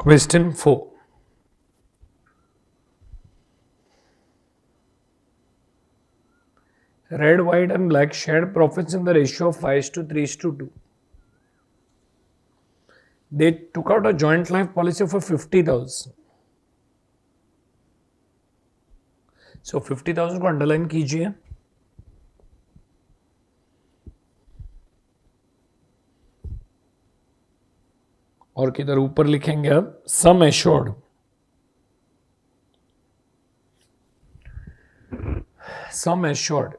Question 4. Red, white and black shared profits in the ratio of 5:3:2. They took out a joint life policy for 50,000. So 50,000 को underline कीजिए. और किधर ऊपर लिखेंगे अब sum assured. Sum assured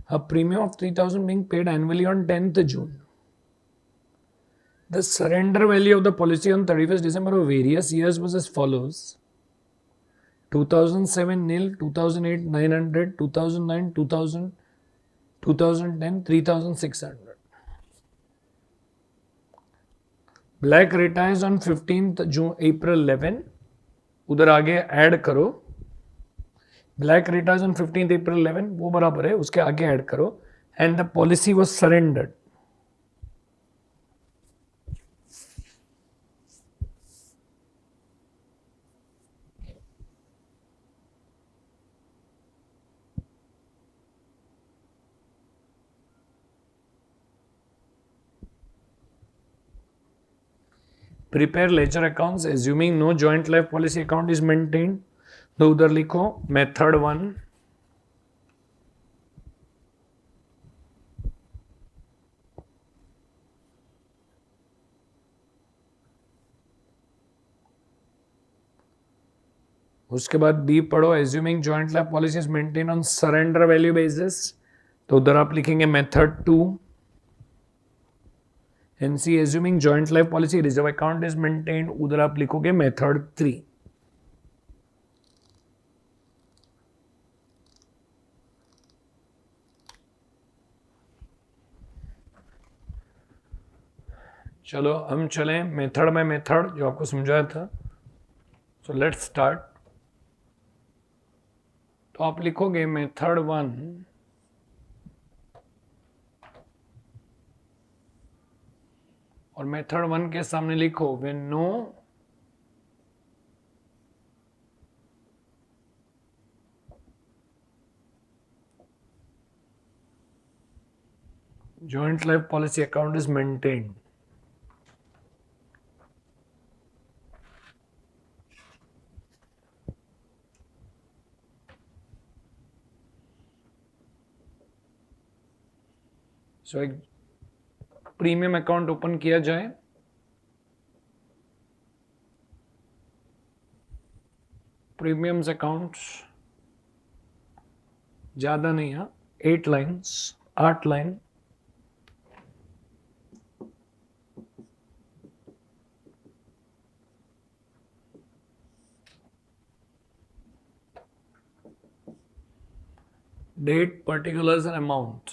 a premium of 3,000 being paid annually on 10th June. The surrender value of the policy on 31st December of various years was as follows: 2007 nil, 2008 900, 2009 2000, 2010 3,600. Black retires on 15th June April 11. उधर आगे add करो. Black returns on 15th April 11 वो बराबर है, उसके आगे add करो. And the policy was surrendered. Prepare ledger accounts assuming no joint life policy account is maintained. तो उधर लिखो मेथड 1. उसके बाद बी पढ़ो assuming joint life policy is maintain on surrender value basis. तो उधर आप लिखेंगे method 2. And C assuming joint life policy reserve account is maintained. उधर आप लिखोगे मेथड 3. चलो हम चलें मेथड में मेथड जो आपको समझाया था. So let's start. तो आप लिखोगे मेथड 1. और मेथड 1 के सामने लिखो when no joint life policy account is maintained. So एक प्रीमियम अकाउंट ओपन किया जाए. प्रीमियम्स अकाउंट ज्यादा नहीं है, 8 lines, 8 line. Date, particulars and amount.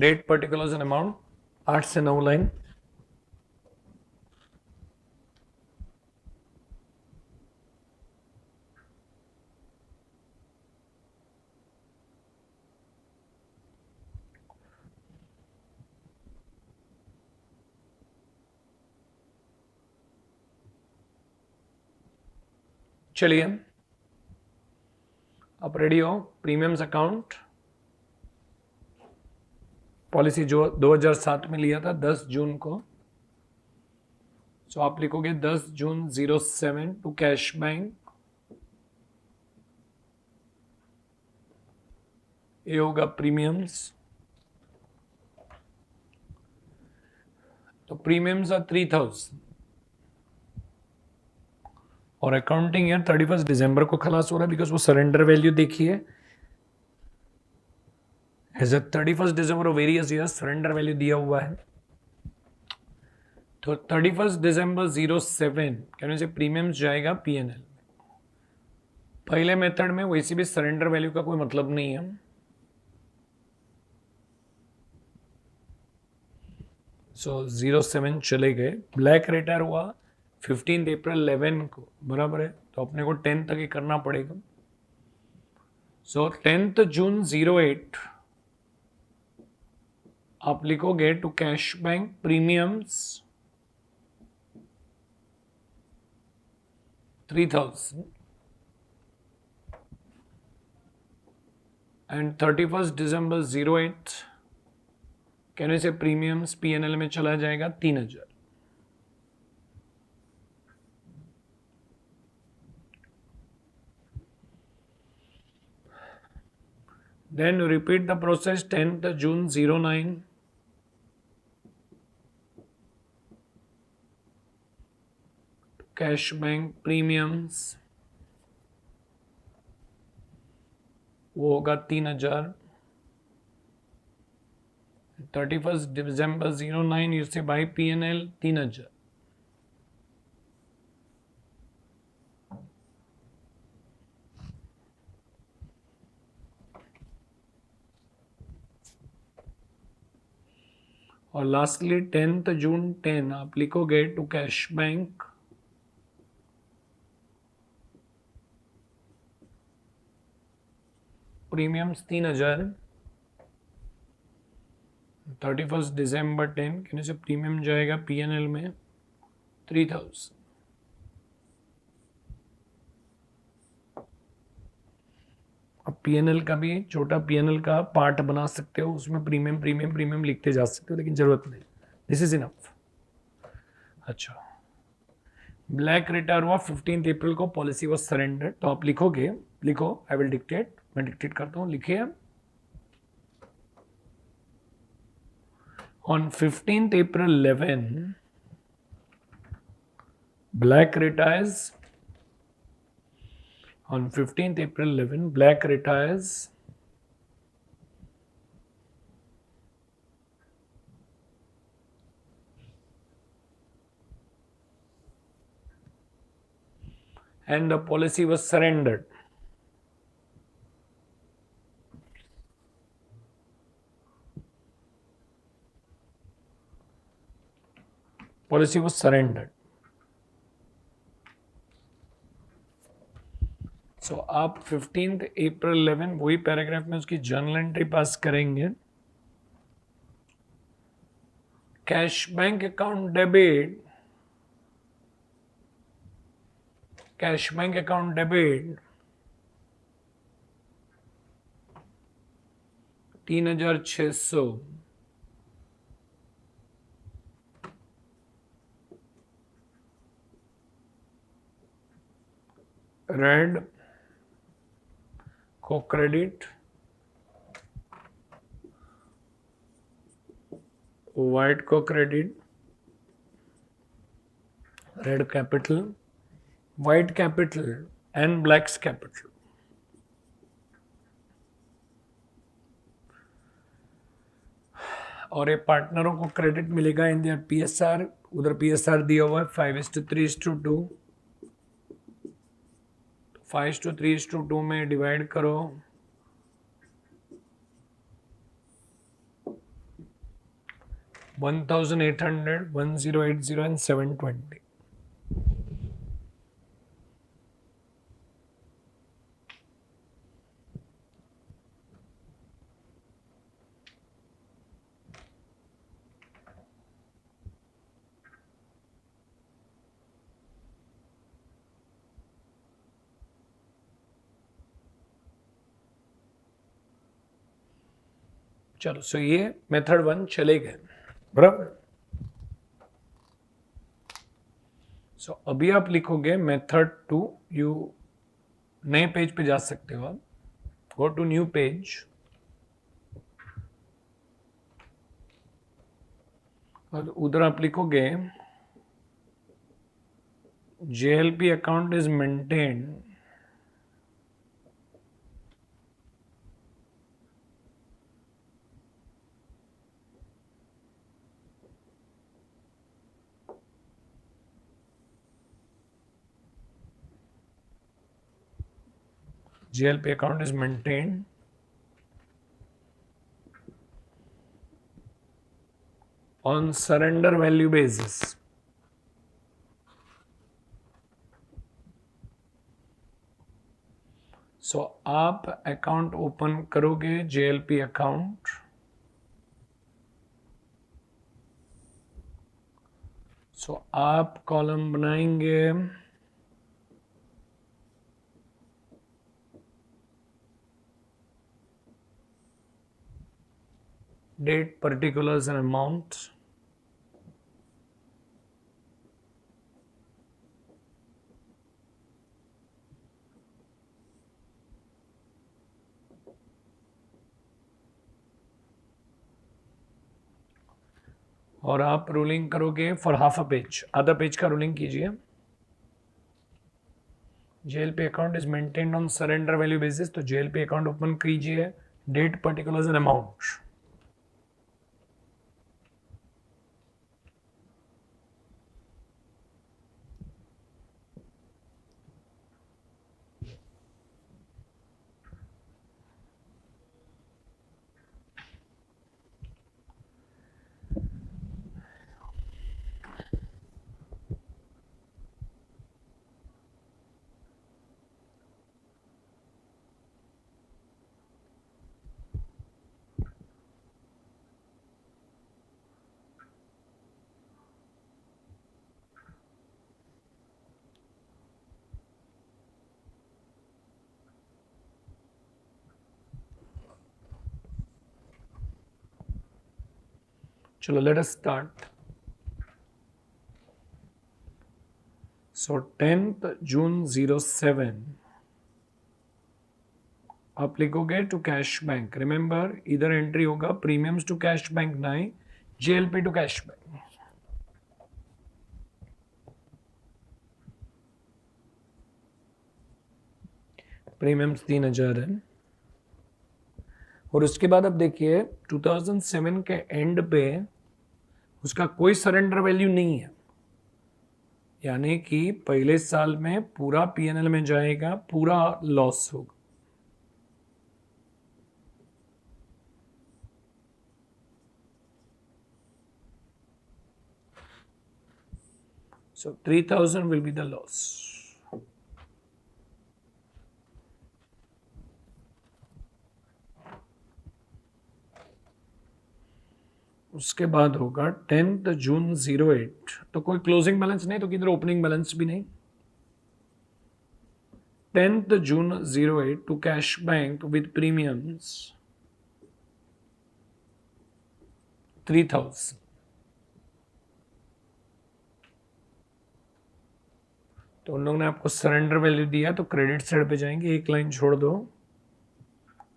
Date, particulars and amount 8 से 9 लाइन. चलिए आप रेडी हो. प्रीमियम्स अकाउंट पॉलिसी जो 2007 में लिया था 10 जून को. सो आप लिखोगे 10 जून 07 टू कैश बैंक. ये होगा प्रीमियम्स. तो प्रीमियम्स आर 3,000 और अकाउंटिंग ईयर 31 दिसंबर को खलास हो रहा है बिकॉज वो सरेंडर वैल्यू देखिए as a 31 December of various years surrender value दिया हुआ है. तो 31 दिसंबर 07 कहने से प्रीमियम्स जाएगा पीएनएल. पहले मेथड में वैसे भी सरेंडर वैल्यू का कोई मतलब नहीं है, सो 07 चले गए। ब्लैक रिटायर हुआ 15 अप्रैल 11 को, बराबर है, तो अपने को 10 तक ही करना पड़ेगा। सो 10 जून 08 आप लिखोगे to cash bank premiums 3000 and 31 दिसंबर 08 कहने से प्रीमियम्स पीएनएल में चला जाएगा 3000। Then you repeat the process 10th June 09 cash bank premiums वो होगा 3000। 31 दिसंबर 09 यू से बाई पीएनएल 3000। और लास्टली 10 जून 10 आप लिखोगे टू कैश बैंक प्रीमियम्स 3000। 31 दिसंबर 10 कहने से प्रीमियम जाएगा पीएनएल में 3000। अब पीएनएल का भी छोटा पीएनएल का पार्ट बना सकते हो, उसमें प्रीमियम प्रीमियम प्रीमियम लिखते जा सकते हो, लेकिन जरूरत नहीं, दिस इज इनफ। अच्छा, ब्लैक रिटायर हुआ 15 अप्रैल को, पॉलिसी वॉज सरेंडर, तो आप लिखोगे, लिखो, आई विल डिक्टेट, मैं डिक्टेट करता हूं, लिखिए। On 15 April 11 black retires, on 15th April 11 Black retires and the policy was surrendered. Policy was surrendered. सो आप 15 अप्रैल 11 वही पैराग्राफ में उसकी जर्नल एंट्री पास करेंगे। Cash bank account debit, cash bank account debit 3600, red को क्रेडिट, व्हाइट को credit, red capital, white capital and blacks capital. और ये पार्टनरों को क्रेडिट मिलेगा इन दियर पीएसआर, उधर पीएसआर दिया हुआ है 5:3:2, 5:3:2 में डिवाइड करो, 1800, 1080 एंड 720। चलो, सो ये मेथड 1 चले गए, बराबर। सो अभी आप लिखोगे मेथड 2, यू नए पेज पे जा सकते हो आप, गो टू न्यू पेज, और उधर आप लिखोगे JLP account is maintained JLP account is maintained on surrender value basis. सो आप अकाउंट ओपन करोगे JLP अकाउंट, सो आप कॉलम बनाएंगे डेट, पर्टिकुलर्स एंड अमाउंट. और आप रूलिंग करोगे फॉर हाफ अ पेज, आधा पेज का रूलिंग कीजिए. JLP account is maintained on surrender value basis, तो JLP अकाउंट ओपन कीजिए, डेट, पर्टिकुलर्स एंड अमाउंट. चलो let us start. So 10th June 07 आप लिखोगे टू कैश बैंक. रिमेंबर इधर entry होगा प्रीमियम्स टू कैश बैंक, नहीं JLP to cash bank. Premiums 3000 है. और उसके बाद अब देखिए 2007 के एंड पे उसका कोई सरेंडर वैल्यू नहीं है, यानी कि पहले साल में पूरा P&L में जाएगा, पूरा लॉस होगा. So 3000 will be the loss. उसके बाद होगा 10th June 08, तो कोई क्लोजिंग बैलेंस नहीं, तो किधर ओपनिंग बैलेंस भी नहीं. 10th June 08 to cash bank with premiums 3000. तो उन लोगों ने आपको सरेंडर वैल्यू दिया, तो क्रेडिट साइड पे जाएंगे, एक लाइन छोड़ दो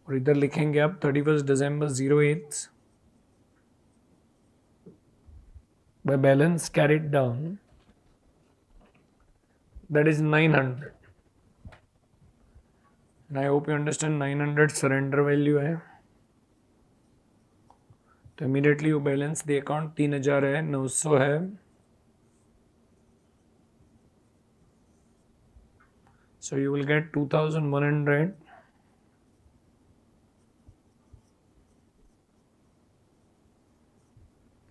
और इधर लिखेंगे आप 31st December 08 by balance carried down, that is 900. and I hope you understand 900 surrender value है. तो immediately you balance the account 3000 है, 900 है. So you will get 2100.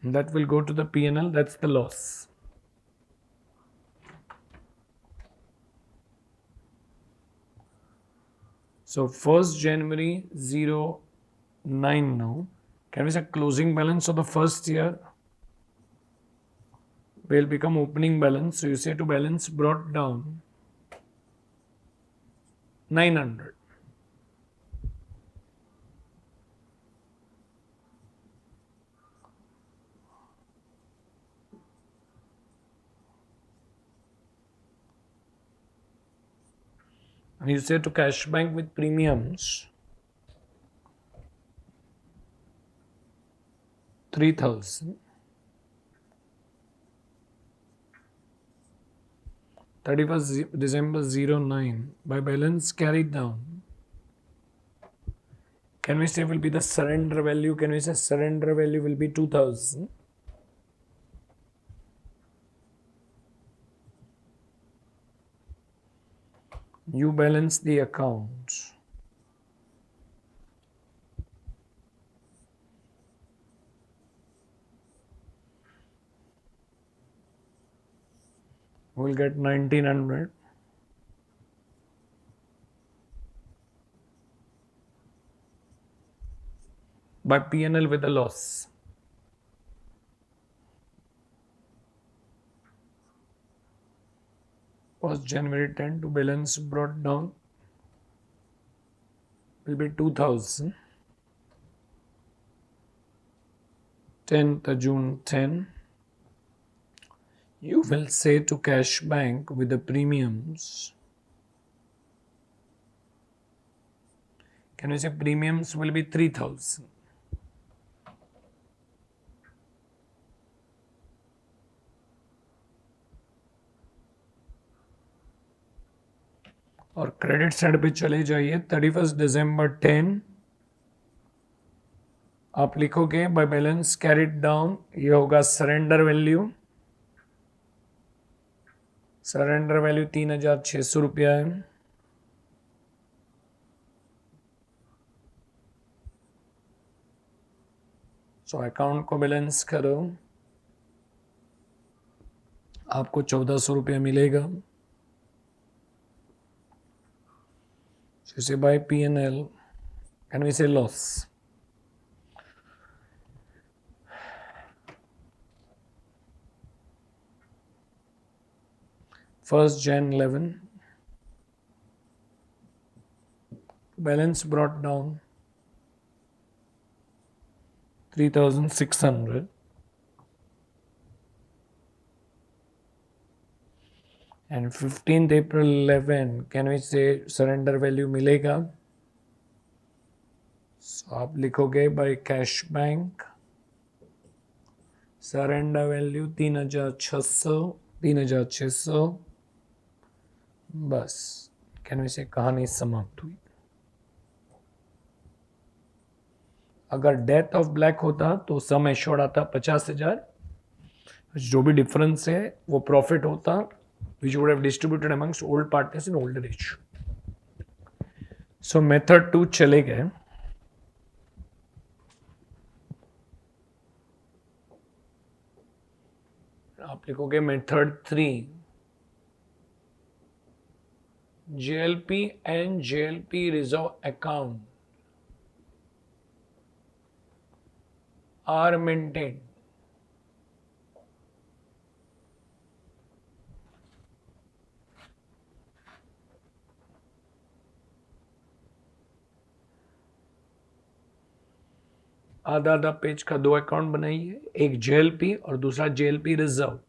That will go to the P&L, that's the loss. So 1st January 09 now. Can we say closing balance of the first year will become opening balance? So you say to balance brought down 900. And you say to cash bank with premiums 3000. 31st December 09 by balance carried down. Can we say will be the surrender value? Can we say surrender value will be 2000? You balance the account. We'll get 1900 by P&L with a loss. Was January 10 to balance brought down will be 2000. 10th June 10. You will say to cash bank with the premiums. Can you say premiums will be 3000? और credit side पे चले जाइए 31 दिसंबर 10 आप लिखोगे by balance carried down, ये होगा surrender value. Surrender value 3600 रुपया है। सो अकाउंट को बैलेंस करो, आपको 1400 रुपया मिलेगा। So by P&L, can we say loss? First Jan 11, balance brought down 3600. And 15th April 11, can we say surrender value मिलेगा? So आप लिखोगे by cash bank, surrender value 3600, बस can we say कहानी समाप्त हुई। अगर डेथ ऑफ ब्लैक होता तो सम एश्योर्ड आता 50,000, जो भी डिफरेंस है वो प्रॉफिट होता, which would have distributed amongst old partners in older age. So method 2 चले गए। आप लिखोगे method 3, JLP and JLP reserve account are maintained. आधा आधा पेज का 2 अकाउंट बनाइए, एक JLP और दूसरा JLP रिजर्व।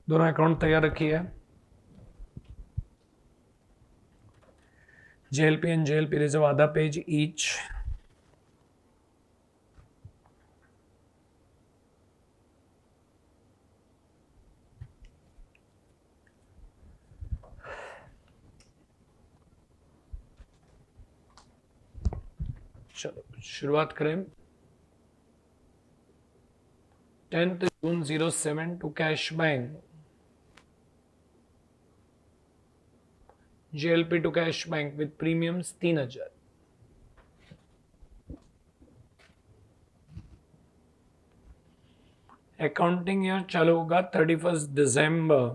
दोनों अकाउंट तैयार रखिए। JLP and JLP reserve आधा पेज each. चलो शुरुआत करें. 10th June 07 to cash bank. JLP to cash bank with premiums 3000. Accounting year चालू होगा 31 दिसंबर.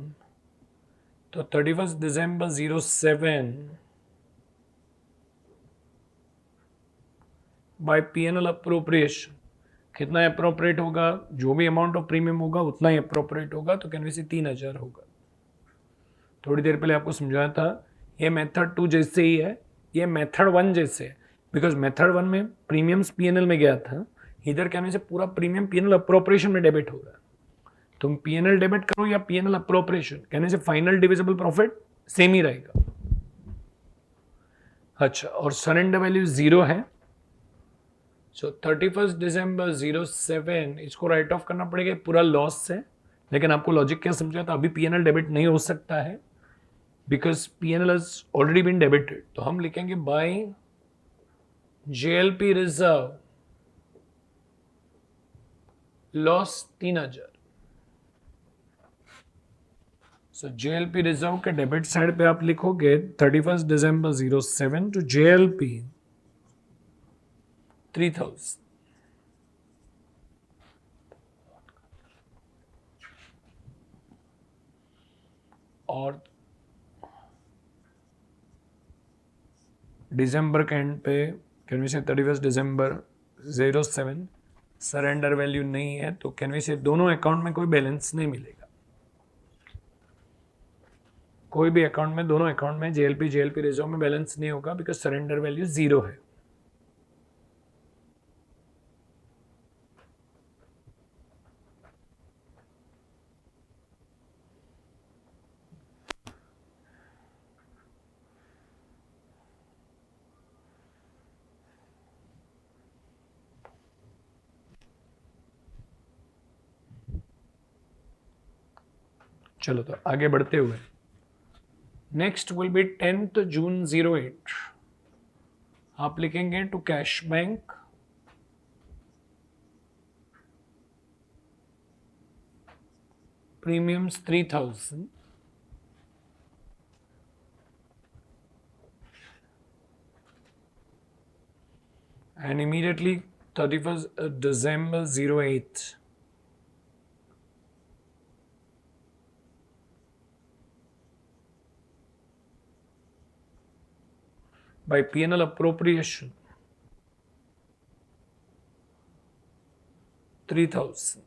तो 31 दिसंबर 07 बाय पीएनएल अप्रोप्रिएशन. कितना अप्रोप्रिएट होगा? जो भी अमाउंट ऑफ प्रीमियम होगा उतना ही अप्रोप्रिएट होगा. तो कैन वी से 3000 होगा. थोड़ी देर पहले आपको समझाया था ये मेथड 2 जैसे ही है, ये मेथड 1 जैसे है. बिकॉज मेथड 1 में प्रीमियम्स पीएनएल में गया था, इधर कहने से पूरा प्रीमियम पीएनएल अप्रोप्रिएशन में डेबिट होगा. तुम पीएनएल डेबिट करो या पीएनएल अप्रोप्रिएशन, कहने से फाइनल डिविजिबल प्रॉफिट सेम ही रहेगा. अच्छा, और सरेंडर वैल्यू 0 है. सो 31 दिसंबर 07 इसको राइट ऑफ करना पड़ेगा पूरा लॉस से. लेकिन आपको लॉजिक क्या समझा था? अभी पीएनएल डेबिट नहीं हो सकता है because PNL has already been debited. तो हम लिखेंगे by JLP reserve loss 3000. So JLP reserve के डेबिट साइड पे आप लिखोगे 31 दिसंबर 07 टू जेएलपी 3000. और दिसंबर के एंड पे कैन वी से 31 दिसंबर 07 सरेंडर वैल्यू नहीं है. तो कैन वी से दोनों अकाउंट में कोई बैलेंस नहीं मिलेगा. कोई भी अकाउंट में, दोनों अकाउंट में जेएलपी रिजर्व में बैलेंस नहीं होगा बिकॉज सरेंडर वैल्यू 0 है. चलो तो आगे बढ़ते हुए नेक्स्ट विल बी 10th जून 08. आप लिखेंगे to cash bank premiums 3000 and immediately 31st December 08 by PNL appropriation 3000.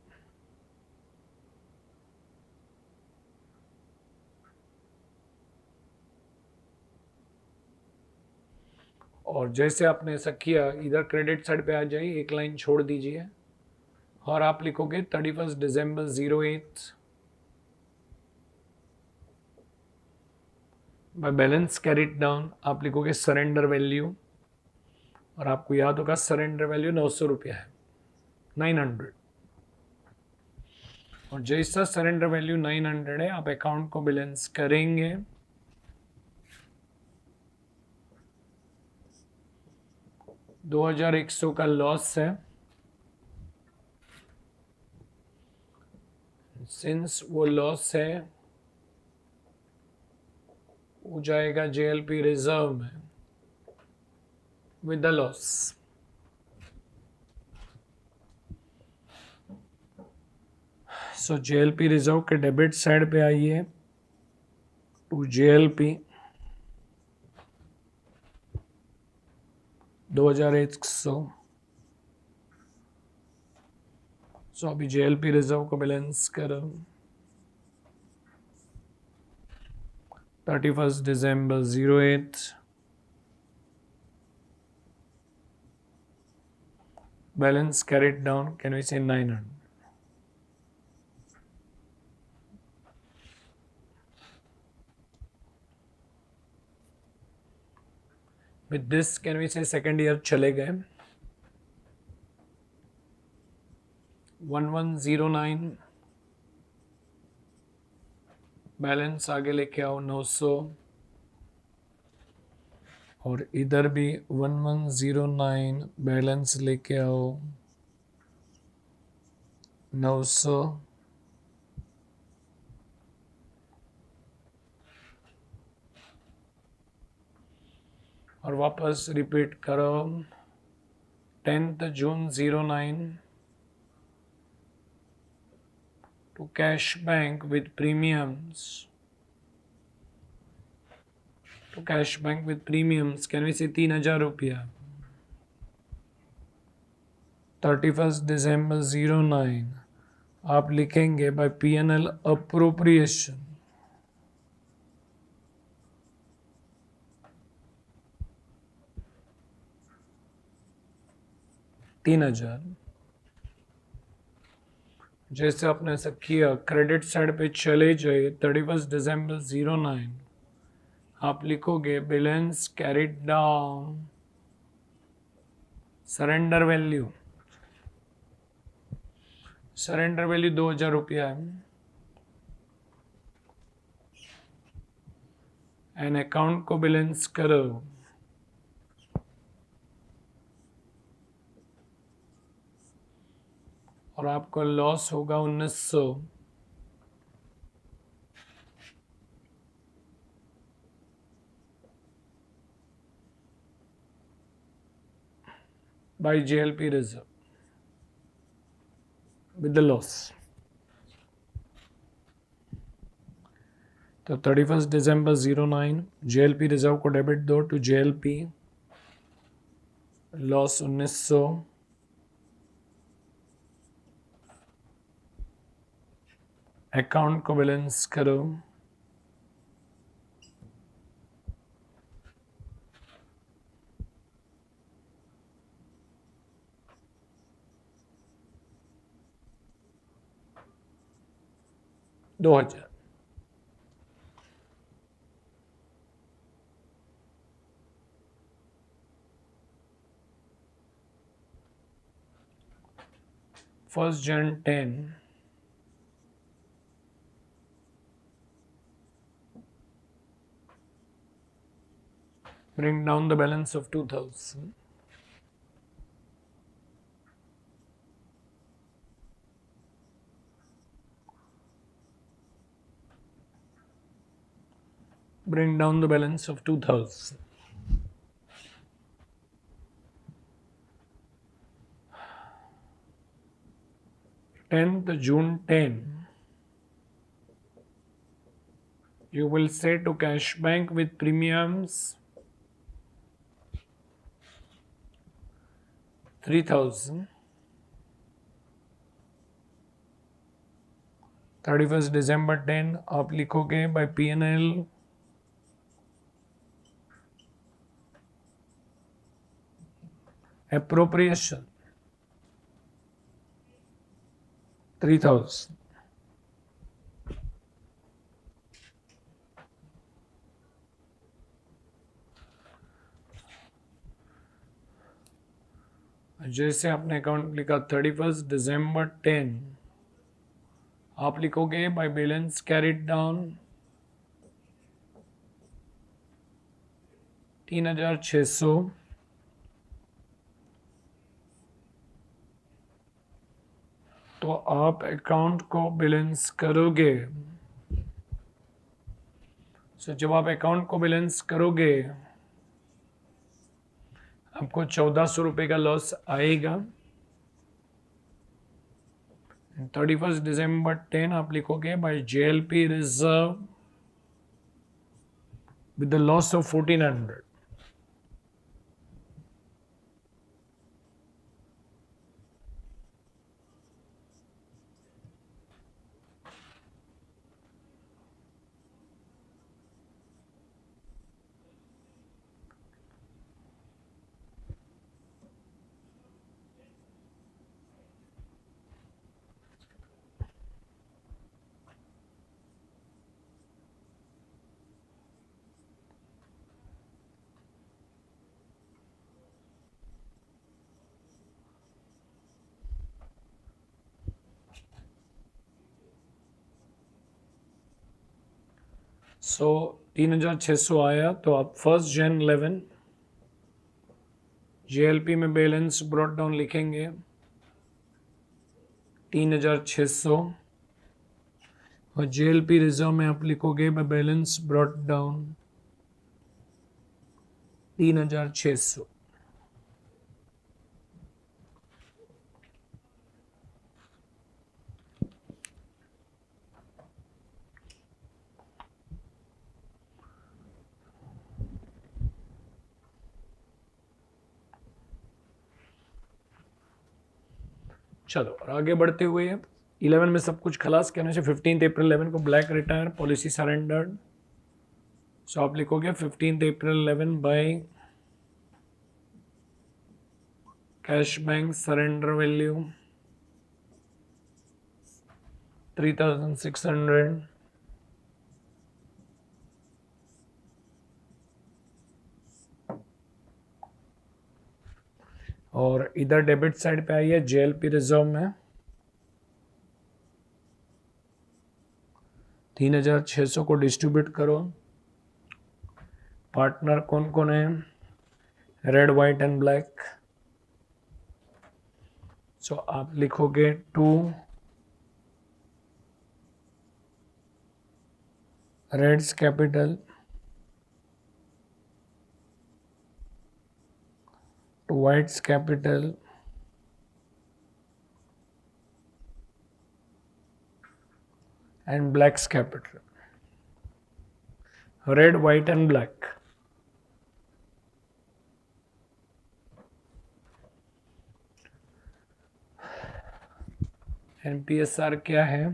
और जैसे आपने ऐसा किया, इधर क्रेडिट साइड पे आ जाइए, एक लाइन छोड़ दीजिए और आप लिखोगे 31 दिसंबर 08 बाय बैलेंस कैरिड डाउन. आप लिखोगे सरेंडर वैल्यू और आपको याद होगा सरेंडर वैल्यू 900 रुपया है, 900. और जैसा सरेंडर वैल्यू 900 है आप अकाउंट को बैलेंस करेंगे. $2100 का लॉस है. सिंस वो लॉस है वो जाएगा जेएलपी रिजर्व में with the loss. So JLP reserve के डेबिट साइड पे आइए टू जेएलपी 2100. सो अभी जेएलपी रिजर्व को बैलेंस करो 31 दिसंबर 08 balance carried down can we say 900. With this can we say second year चले गए. 1109 बैलेंस आगे लेके आओ 900 और इधर भी 1109 बैलेंस लेके आओ 900 और वापस रिपीट करो 10th June 09 to cash bank with premiums. To cash bank with premiums can we say 3,000 रुपया. 31st December 09 आप लिखेंगे by P&L appropriation. $3,000. जैसे आपने ऐसा किया क्रेडिट साइड पे चले जाइए 31st December 09 आप लिखोगे balance carried down surrender value 2,000 रुपया है एंड अकाउंट को बैलेंस करो और आपको लॉस होगा 1,900. by JLP reserve with the loss. तो 31st December 09 JLP रिजर्व को डेबिट दो टू JLP लॉस 1,900 अकाउंट को बैलेंस करो $2,000. First Jan 10 bring down the balance of 2,000. Bring down the balance of 2,000. June 10 you will say to cash bank with premiums 3,000. 31st December 10 आप लिखोगे by P&L appropriation 3,000. जैसे आपने account लिखा 31st December 10 आप लिखोगे by balance carried down 3,600 तो आप account को बैलेंस करोगे. सो जब आप अकाउंट को बैलेंस करोगे आपको 1,400 रुपये का लॉस आएगा. 31st December 10 आप लिखोगे by JLP reserve with the loss of 1,400. So 3600 आया, तो आप 1 Jan 11 JLP में बैलेंस ब्रॉट डाउन लिखेंगे 3600, और JLP रिजर्व में आप लिखोगे बैलेंस ब्रॉट डाउन 3600। चलो और आगे बढ़ते हुए 11 में सब कुछ खलास करने से 15 अप्रैल 11 को ब्लैक रिटायर पॉलिसी सरेंडर्ड। सो आप लिखोगे 15 अप्रैल 11 by cash bank surrender value 3600, और इधर डेबिट साइड पे आई है JLP रिजर्व में 3600 को डिस्ट्रीब्यूट करो। पार्टनर कौन कौन है? Red, white and black. So आप लिखोगे 2 reds capital, 2 whites capital, and blacks capital. Red, white and black. NPSR क्या है?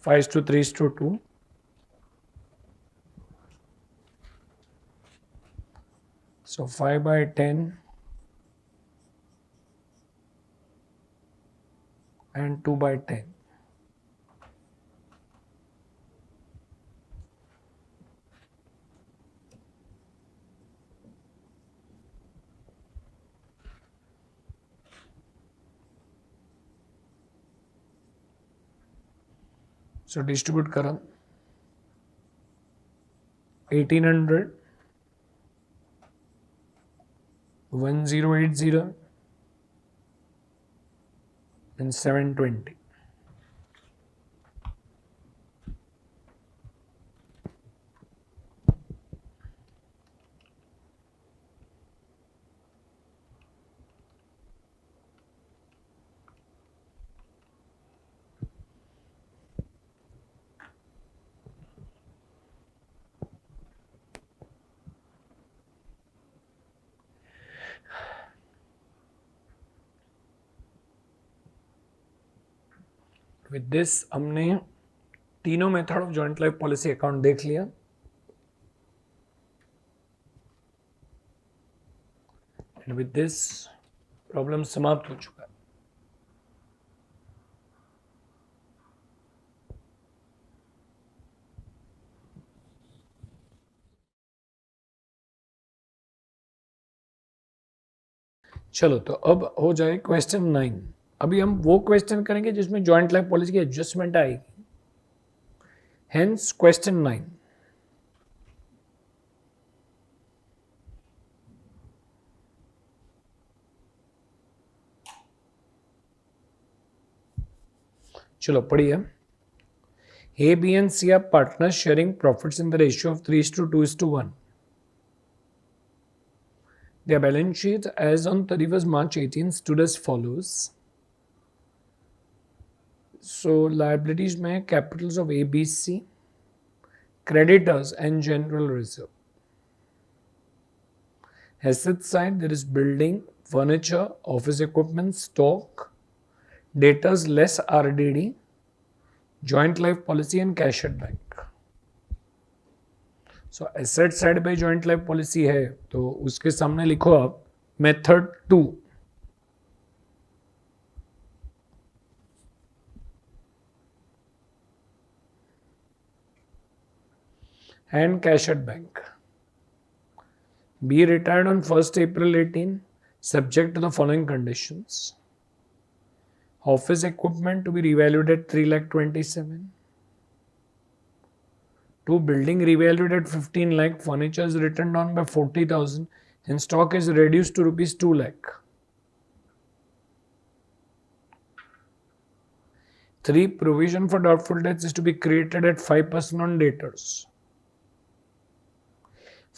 5:3:2। So 5/10 and 2/10. So distribute करो 1800, 1080 and 720. विद दिस हमने तीनों method of joint life policy account देख लिया। एंड विद दिस प्रॉब्लम समाप्त हो चुका है। चलो तो अब हो जाए क्वेश्चन 9। अभी हम वो क्वेश्चन करेंगे जिसमें जॉइंट लाइफ पॉलिसी की एडजस्टमेंट आएगी। Hence question 9। चलो पढ़िए। A, B and C are partners sharing profits in the ratio of 3:2:1. Their balance sheet as on 31st March 18 stood as follows. So liabilities में capitals of A, B, C, creditors and general reserve. Asset side there is building, furniture, office equipment, stock, debtors less RDD, joint life policy and cash at bank. So asset side पे joint life policy है तो उसके सामने लिखो आप method 2। and cash at bank. B retired on 1st April 18 subject to the following conditions. Office equipment to be revalued at 3,27,000. 2 building revalued at 15 lakh, furniture is written down by 40,000 and stock is reduced to rupees 2 lakh. 3 provision for doubtful debts is to be created at 5% on debtors.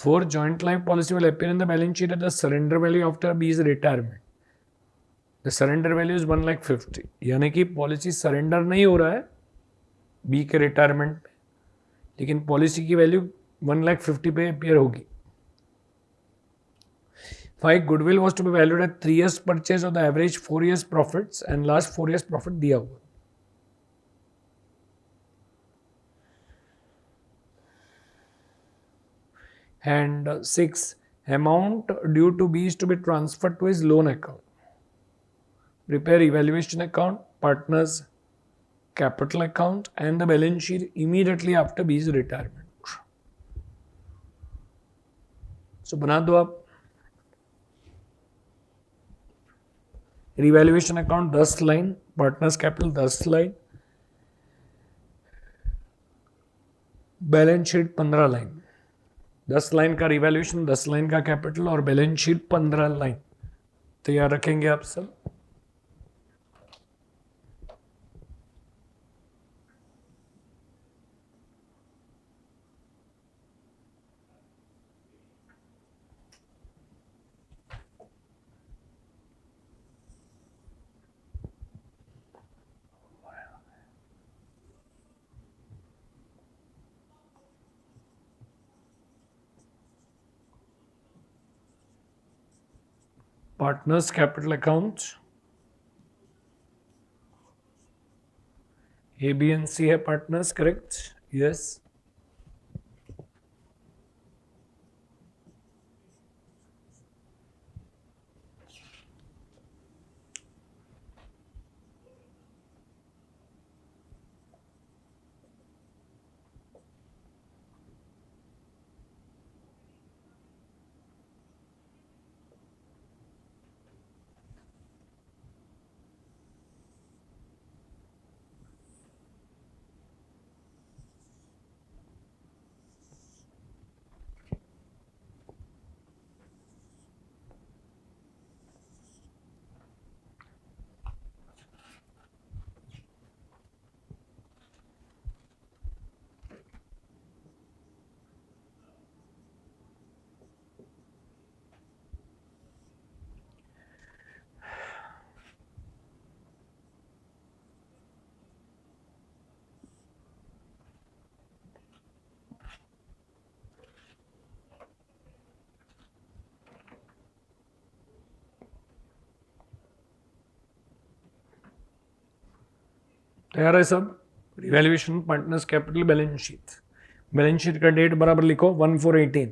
4 joint life policy will appear in the balance sheet at the surrender value after B's retirement. The surrender value is 1,50,000. यानी कि policy surrender नहीं हो रहा है B के retirement में, लेकिन policy की वैल्यू 1,50,000 पे अपीयर होगी. 5 goodwill was to be valued at 3 years purchase of the average 4 years profits and last 4 years profit दिया हुआ. And 6 amount due to B is to be transferred to his loan account. Prepare evaluation account, partners capital account and the balance sheet immediately after B's retirement. So बना दो आप. Revaluation account 10 line, partners capital 10 line, balance sheet 15 line. 10 line का revaluation, 10 line का capital और balance sheet 15 line तैयार रखेंगे आप सब. Partners capital account A, B and C है partners, correct? Yes. तैयार है सब. Revaluation, partners capital, balance sheet. Balance sheet का डेट बराबर लिखो 1/4/18.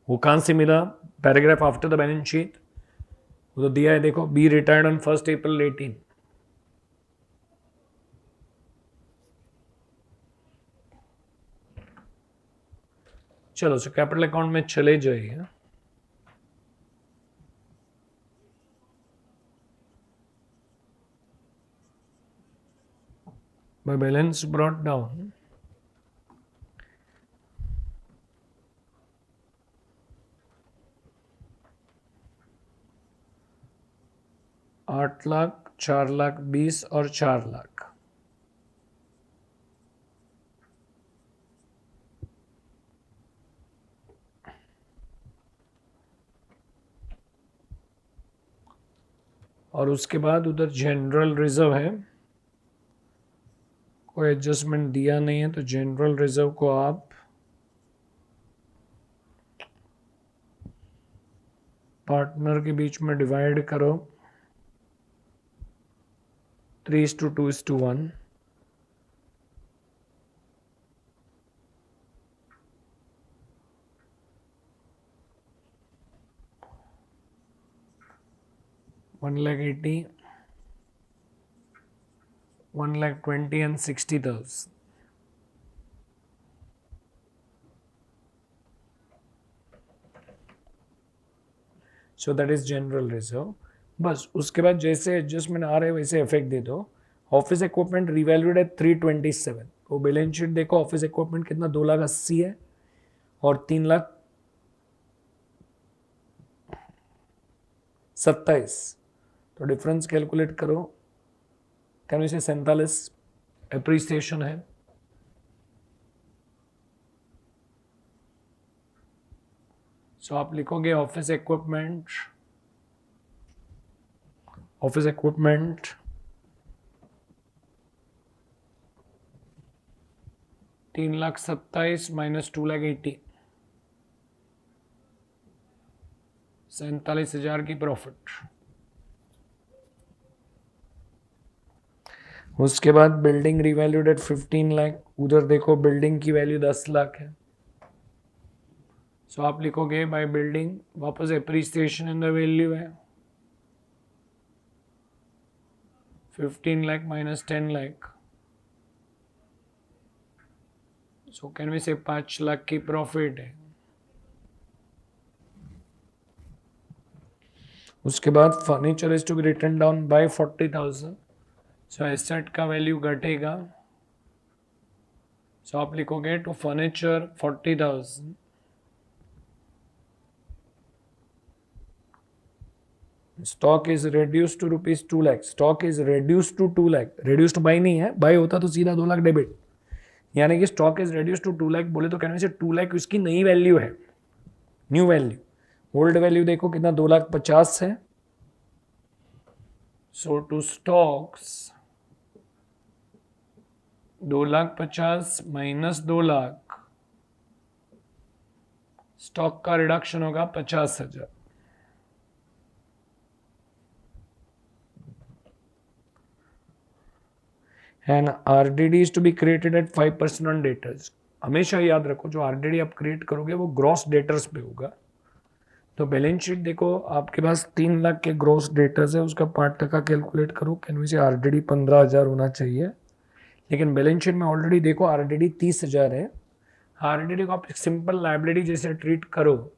वो कहाँ से मिला? Paragraph after the balance sheet. वो तो दिया है, देखो. B retired on 1st April 18. चलो सो कैपिटल अकाउंट में चले जाइए. By balance brought down, आठ लाख, 4,20,000 और 4 लाख. और उसके बाद उधर जनरल रिजर्व है, कोई एडजस्टमेंट दिया नहीं है, तो जनरल रिजर्व को आप पार्टनर के बीच में डिवाइड करो 3:2:1. $1,80,000, 1,20,000 and 60,000. So that is general reserve. बस उसके बाद जैसे एडजस्टमेंट आ रहे वैसे इफेक्ट दे दो. Office equipment revalued at 327. वो बैलेंस शीट देखो, ऑफिस इक्विपमेंट कितना 2,80,000 है और 3,27,000, तो डिफरेंस कैलकुलेट करो, कैन से 47 एप्रिसिएशन है। सो आप लिखोगे ऑफिस इक्विपमेंट 3,27,000 माइनस 2,80,000, 47,000 की प्रॉफिट। उसके बाद बिल्डिंग रिवैल्यूड एट 15 लाख, उधर देखो बिल्डिंग की वैल्यू 10 लाख है। सो आप लिखोगे बाय बिल्डिंग, वापस एप्रिसिएशन इन द वैल्यू है 15 lakh minus 10 lakh, so can we say 5 lakh की प्रॉफिट है। उसके बाद furniture is to be written down by 40,000, so asset का वैल्यू घटेगा। सो आप लिखोगे to furniture 40,000, stock is reduced to rupees 2 lakh, stock is reduced to 2 lakh, reduced by नहीं है, बाई होता तो सीधा 2 लाख डेबिट, यानी कि stock is reduced to 2 lakh बोले तो कहने से 2 लाख उसकी नई वैल्यू है, न्यू वैल्यू। ओल्ड वैल्यू देखो कितना 2,50,000 है। So two stocks 2,50,000 minus 2 lakh, stock का रिडक्शन होगा 50,000। And RDD is to be created at 5% on debtors. हमेशा याद रखो जो आरडीडी आप क्रिएट करोगे वो ग्रॉस डेटर्स पे होगा। तो बैलेंस शीट देखो, आपके पास 3 लाख के ग्रॉस डेटर्स है, उसका 5% कैलकुलेट करो, कैन वी से आरडीडी 15,000 होना चाहिए। लेकिन बैलेंस शीट में ऑलरेडी देखो आरडीडी 30,000 है। आरडीडी को आप एक सिंपल लाइबिलिटी जैसे ट्रीट करो,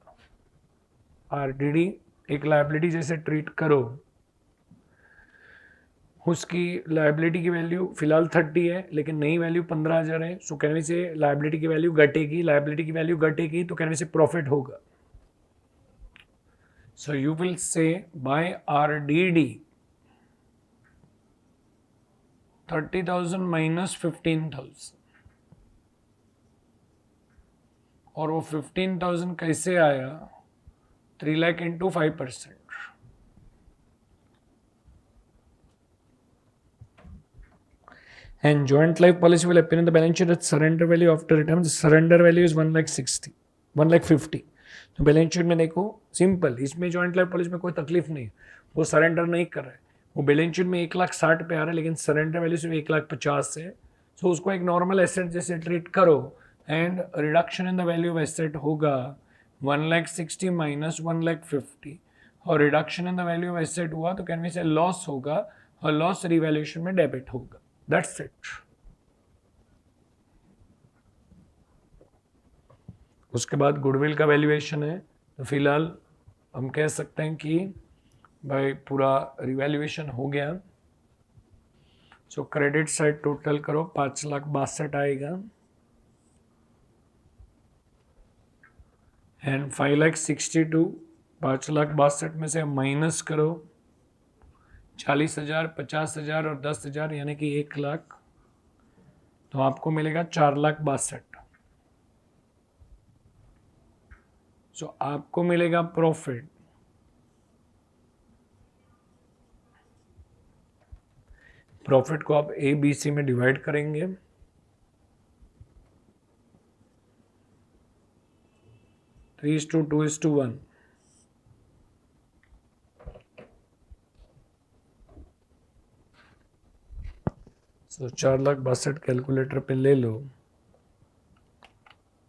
आरडीडी एक लाइबिलिटी जैसे ट्रीट करो, उसकी लाइबिलिटी की वैल्यू फिलहाल 30 है लेकिन नई वैल्यू 15,000 है। सो कहने से लाइबिलिटी की वैल्यू घटेगी, लाइबिलिटी की वैल्यू घटेगी तो कहने से प्रॉफिट होगा। So you will say by RDD 30,000 minus 15,000, और वो 15,000 कैसे आया, 3 lakh into 5%। And joint life policy will appear in the balance sheet at surrender value after retirement. The surrender value is 1,50,000। तो बैलेंस शीट में देखो सिंपल, इसमें joint life policy में कोई तकलीफ नहीं, वो सरेंडर नहीं कर रहा है, वो बैलेंस शीट में 1,60,000 पे आ रहा है लेकिन सरेंडर वैल्यू सिर्फ 1,50,000 है। सो उसको एक नॉर्मल एसेट जैसे ट्रीट करो and reduction in the value of asset होगा 1,60,000 माइनस 1,50,000, और reduction in the value of asset हुआ तो कैन वी से लॉस होगा, और लॉस रिवैल्यूएशन में डेबिट होगा। That's it। उसके बाद गुडविल का वैल्यूएशन है, तो फिलहाल हम कह सकते हैं कि भाई पूरा रिवैल्यूएशन हो गया। सो क्रेडिट साइड टोटल करो 5,62,000 आएगा एंड 5,62,000 5,62,000 में से माइनस करो 40,000, 50,000 और 10,000 यानी कि 1 लाख, तो आपको मिलेगा 4,62,000। सो आपको मिलेगा प्रॉफिट को आप ए बी सी में डिवाइड करेंगे, तो 3:2:1। तो 4,62,000 कैलकुलेटर पे ले लो,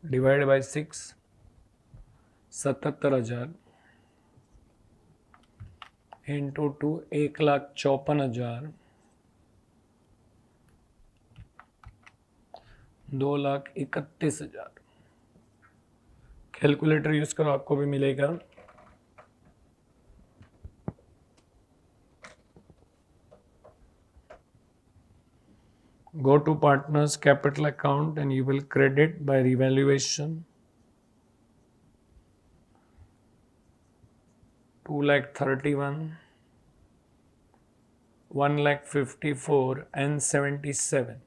divide by 6, 77,000 into 2 1,54,000, 2,31,000। Calculator use करो, आपको भी मिलेगा Go to partners capital account and you will credit by revaluation 2,31,000, 1,54,000 and 77.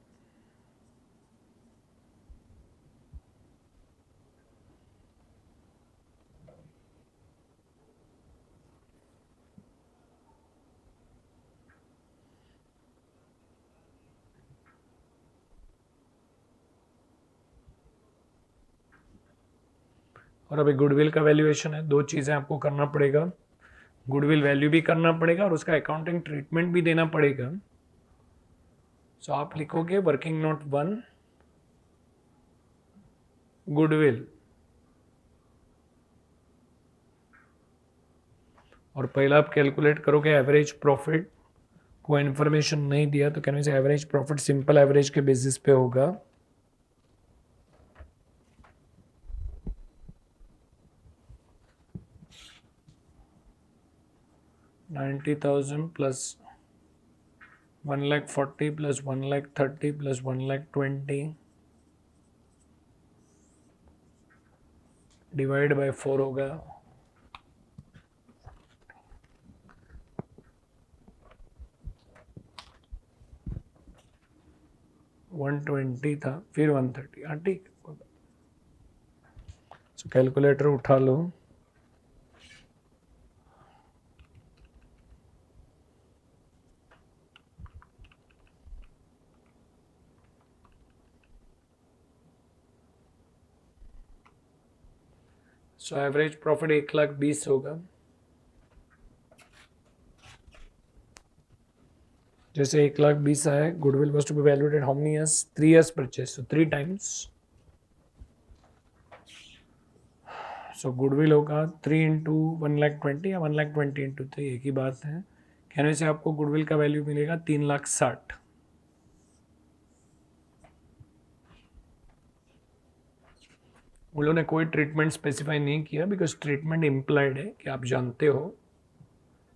और अभी गुडविल का वैल्यूएशन है, दो चीज़ें आपको करना पड़ेगा, गुडविल वैल्यू भी करना पड़ेगा और उसका अकाउंटिंग ट्रीटमेंट भी देना पड़ेगा। सो आप लिखोगे वर्किंग नोट 1 गुडविल, और पहला आप कैलकुलेट करोगे एवरेज प्रॉफिट, कोई इन्फॉर्मेशन नहीं दिया तो कहने से एवरेज प्रॉफिट सिंपल एवरेज के बेसिस पे होगा। $90,000 plus 1,40,000 plus 1,30,000 plus 1,20,000 divide by 4 होगा। $120 था, फिर 130, हाँ ठीक है। सो कैलकुलेटर उठा लो। सो एवरेज प्रॉफिट 1,20,000 होगा। जैसे 1,20,000 आया, goodwill was to be valued at how many years, 3 years purchase, so 3 times. So goodwill होगा 3 इंटू 1,20,000 या 1,20,000 इंटू 3, एक ही बात है। कहने से आपको गुडविल का वैल्यू मिलेगा 3,60,000। उन्होंने कोई ट्रीटमेंट स्पेसिफाई नहीं किया बिकॉज ट्रीटमेंट इम्प्लाइड है कि आप जानते हो।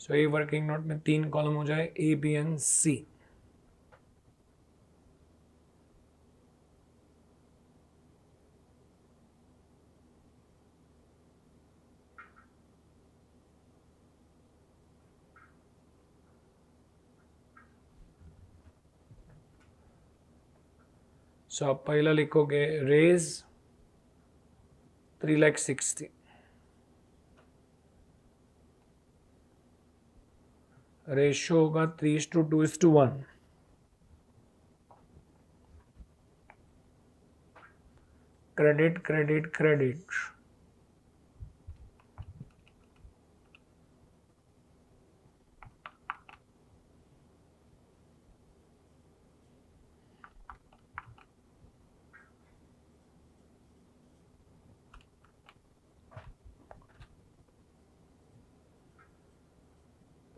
सो ये वर्किंग नोट में 3 कॉलम हो जाए, ए बी एंड सी। सो आप पहला लिखोगे रेज 3,60,000, रेशियो होगा 3:2:1, क्रेडिट क्रेडिट क्रेडिट,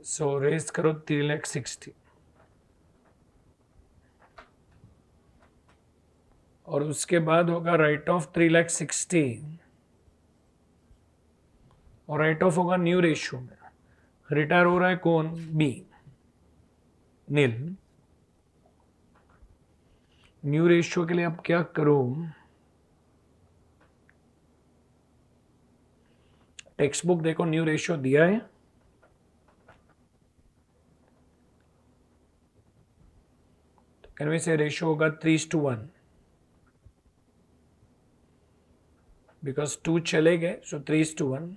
सो रेज करो 3,60,000 और उसके बाद होगा राइट ऑफ 3,60,000 और राइट ऑफ होगा न्यू रेशियो में। रिटायर हो रहा है कौन, बी, नील। न्यू रेशियो के लिए आप क्या करो, टेक्स्ट बुक देखो, न्यू रेशियो दिया है। तो कहने से रेशियो होगा 3:1 बिकॉज 2 चले गए, सो 3:1।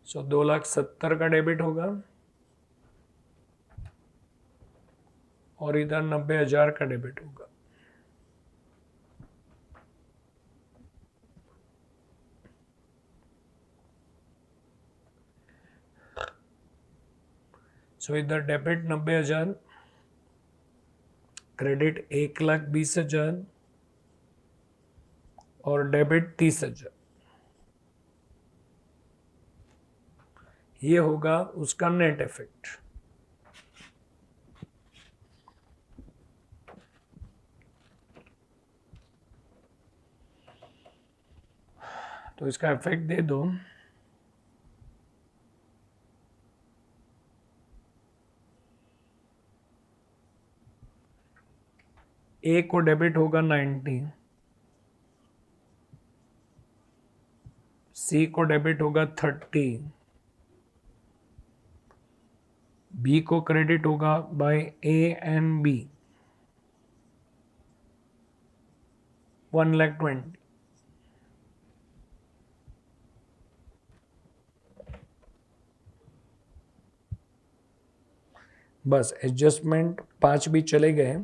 सो 2,70,000 का डेबिट होगा और इधर 90,000 का डेबिट होगा। सो इधर डेबिट 90,000, क्रेडिट 1,20,000 और डेबिट 30,000। ये होगा उसका नेट इफेक्ट। तो इसका इफेक्ट दे दो। ए को डेबिट होगा 90, सी को डेबिट होगा 30, बी को क्रेडिट होगा बाय ए एंड बी 1,20,000। बस एडजस्टमेंट 5 भी चले गए।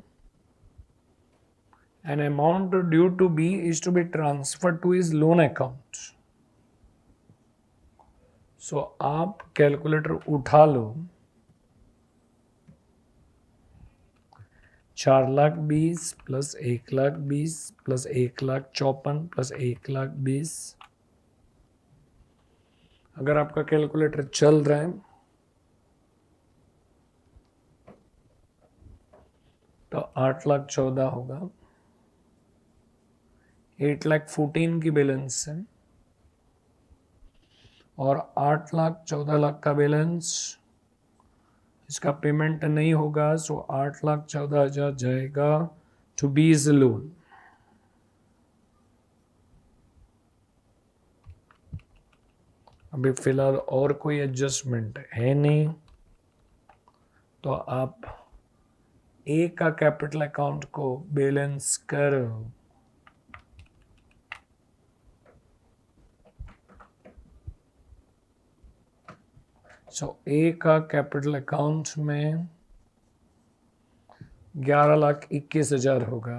An amount due to be is to be transfer to his loan account. So आप कैलकुलेटर उठा लो, 4,20,000 प्लस 1,20,000 प्लस 1,54,000 प्लस 1,20,000। अगर आपका कैलकुलेटर चल रहा है तो 8,14,000 होगा। 8,14,000 की बैलेंस है और 8,14,000 का बैलेंस, इसका पेमेंट नहीं होगा, सो 8,14,000 जाएगा टू बीज लोन। अभी फिलहाल और कोई एडजस्टमेंट है नहीं, तो आप ए का कैपिटल अकाउंट को बैलेंस करो। सो ए का कैपिटल अकाउंट में 11,21,000 होगा।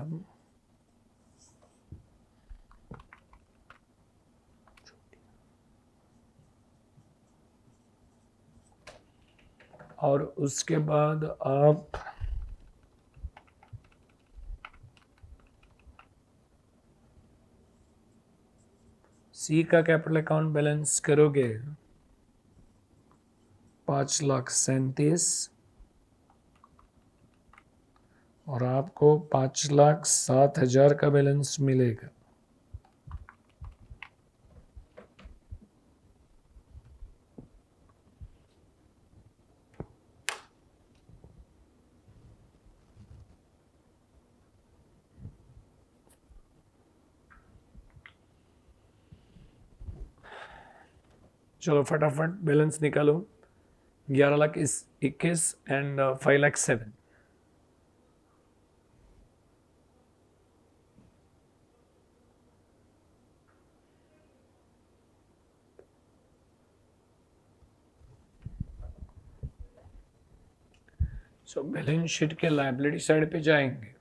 और उसके बाद आप सी का कैपिटल अकाउंट बैलेंस करोगे 5,37,000 और आपको 5,07,000 का बैलेंस मिलेगा। चलो फटाफट बैलेंस निकालो। 11,21,000 एंड 5,07,000। सो बैलेंस शीट के लायबिलिटी साइड पे जाएंगे।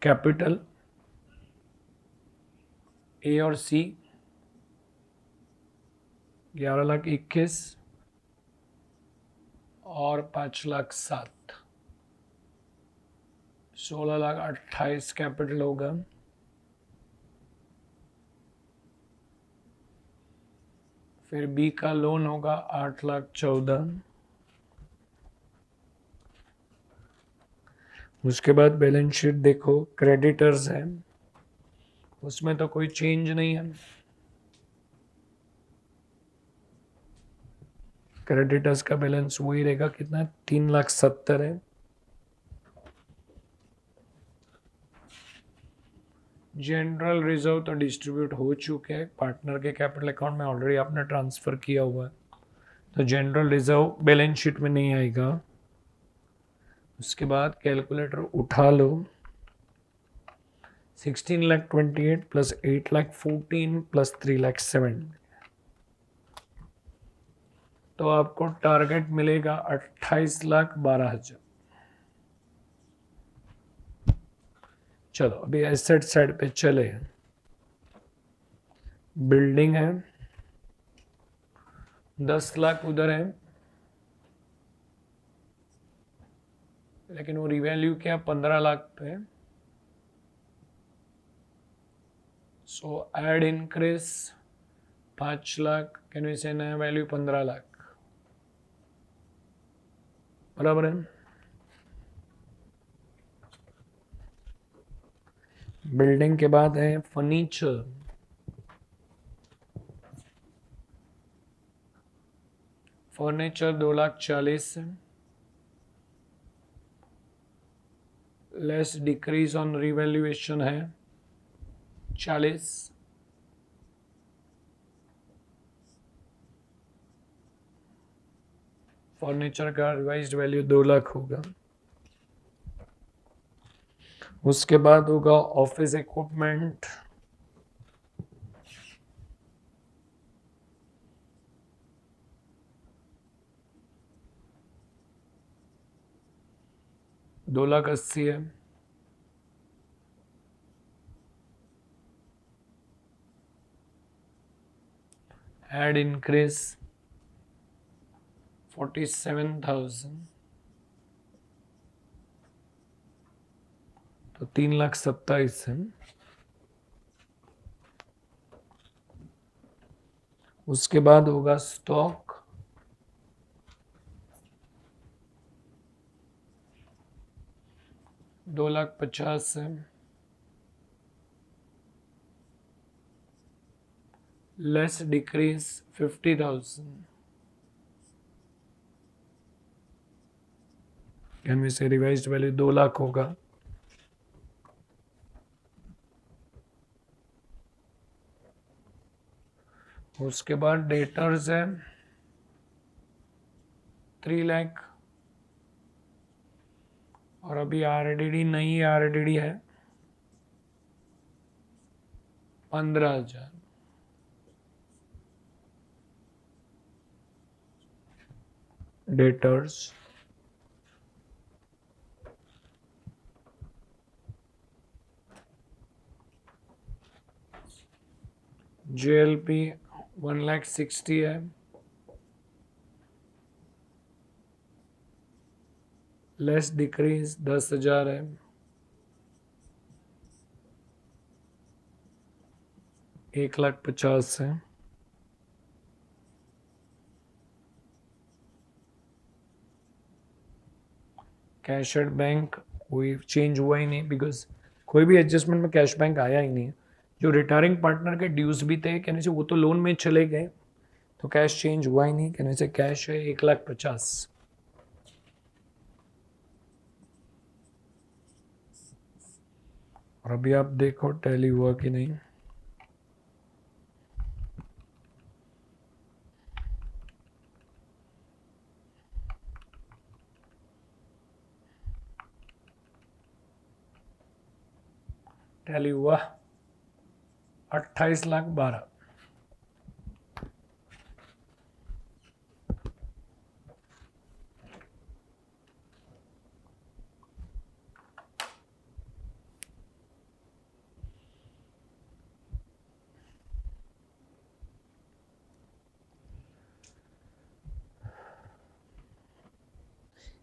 कैपिटल ए और सी 11,21,000 और 5,07,000, 16,28,000 कैपिटल होगा। फिर बी का लोन होगा 8,14,000। उसके बाद बैलेंस शीट देखो, क्रेडिटर्स है, उसमें तो कोई चेंज नहीं है। क्रेडिटर्स का बैलेंस वही रहेगा, कितना, 3,70,000 है। जनरल रिजर्व तो डिस्ट्रीब्यूट हो चुके हैं, पार्टनर के कैपिटल अकाउंट में ऑलरेडी आपने ट्रांसफर किया हुआ है, तो जनरल रिजर्व बैलेंस शीट में नहीं आएगा। उसके बाद कैलकुलेटर उठा लो, 16,28,000 प्लस 8,14,000 प्लस 3,07,000, तो आपको टारगेट मिलेगा 28,12,000। चलो अभी एसेट साइड पे चले। बिल्डिंग है, 10 लाख उधर है, लेकिन वो रिवैल्यू क्या 15 लाख पे। So add increase 5 lakh, can we say नया वैल्यू 15 लाख, बराबर है। बिल्डिंग के बाद है फर्नीचर, फर्नीचर 2,40,000 है। लेस डिक्रीज ऑन रिवैल्यूएशन है 40, फर्नीचर का रिवाइज्ड वैल्यू 2 लाख होगा। उसके बाद होगा ऑफिस इक्विपमेंट, $2,80,000 है। एड इंक्रीज 47,000, तो 3,27,000 है। उसके बाद होगा स्टॉक, $2,50,000 है। लेस डिक्रीज 50,000, कैन वी से रिवाइज्ड वैल्यू 2 लाख होगा। उसके बाद डेटर्स है 3 लाख, और अभी आरडीडी नई आरडीडी है 15,000। डेटर्स JLP 1,60,000 है। लेस डिक्रीज 10,000 है। $1,50,000 है। कैश एट बैंक कोई चेंज हुआ ही नहीं, बिकॉज कोई भी एडजस्टमेंट में कैश बैंक आया ही नहीं है। जो रिटायरिंग पार्टनर के ड्यूज भी थे कहने से वो तो लोन में चले गए, तो कैश चेंज हुआ ही नहीं। कहने से कैश है 1,50,000। और अभी आप देखो टैली हुआ कि नहीं। टैली हुआ 28,12,000।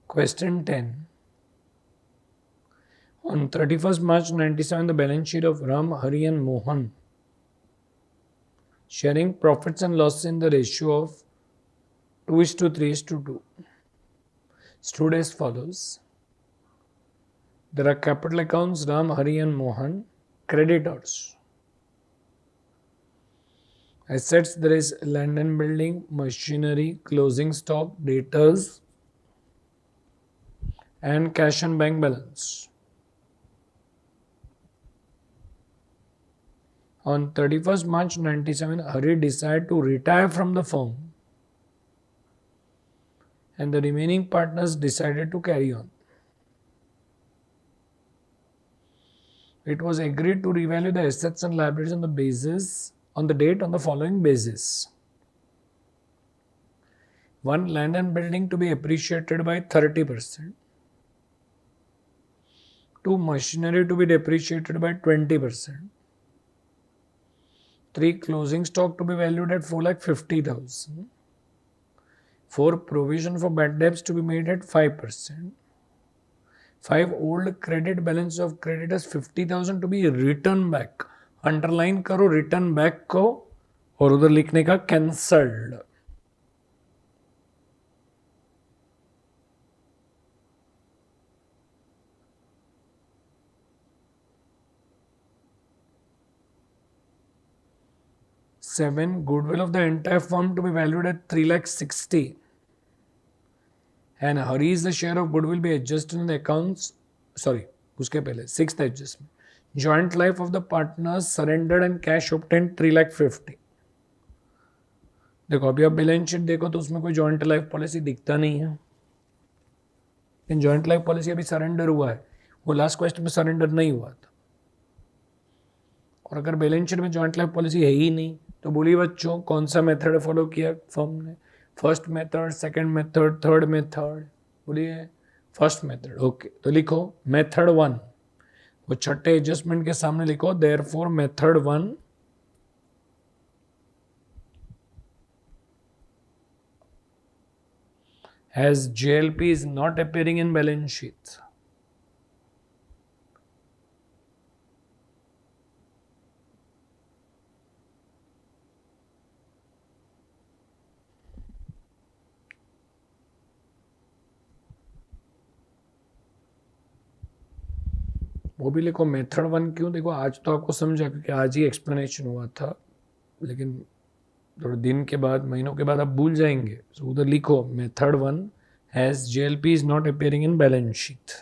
Question 10. On 31st March 97, the balance sheet of Ram, Hari and Mohan sharing profits and losses in the ratio of 2:3:2 stood as follows. There are capital accounts Ram, Hari and Mohan. Creditors. Assets, there is land and building, machinery, closing stock, debtors and cash and bank balance. On 31st March 97, Hari decided to retire from the firm and the remaining partners decided to carry on. It was agreed to revalue the assets and liabilities on the date on the following basis. 1. Land and building to be appreciated by 30%. 2. Machinery to be depreciated by 20%. 3. Closing stock to be valued at 4,50,000. 4. Provision for bad debts to be made at 5%. 5. Old credit balance of creditors 50,000 to be returned back. Underline करो return back को और उधर लिखने का cancelled. Seven, goodwill of the entire firm to be valued at 3,60,000 and Hari's the share of goodwill be adjusted in the accounts. Sorry, उसके पहले 6th adjustment, joint life of the partners surrendered and cash obtained 3,50,000। देखो अभी आप balance sheet देखो तो उसमें कोई joint life policy दिखता नहीं है, लेकिन जॉइंट लाइफ पॉलिसी अभी सरेंडर हुआ है, वो लास्ट क्वेश्चन में सरेंडर नहीं हुआ था। और अगर बैलेंस शीट में जॉइंट लाइफ पॉलिसी है ही नहीं तो बोलिए बच्चों कौन सा मेथड फॉलो किया फर्म ने, first method, second method, third method, बोलिए फर्स्ट मेथड। ओके, तो लिखो मेथड 1, वो छठे एडजस्टमेंट के सामने लिखो therefore method 1 as JLP is not appearing in balance sheet। वो भी लिखो मेथड 1 क्यों, देखो आज तो आपको समझा क्योंकि आज ही एक्सप्लेनेशन हुआ था, लेकिन थोड़े दिन के बाद, महीनों के बाद आप भूल जाएंगे, तो उधर लिखो method 1 as JLP is not appearing in balance sheet।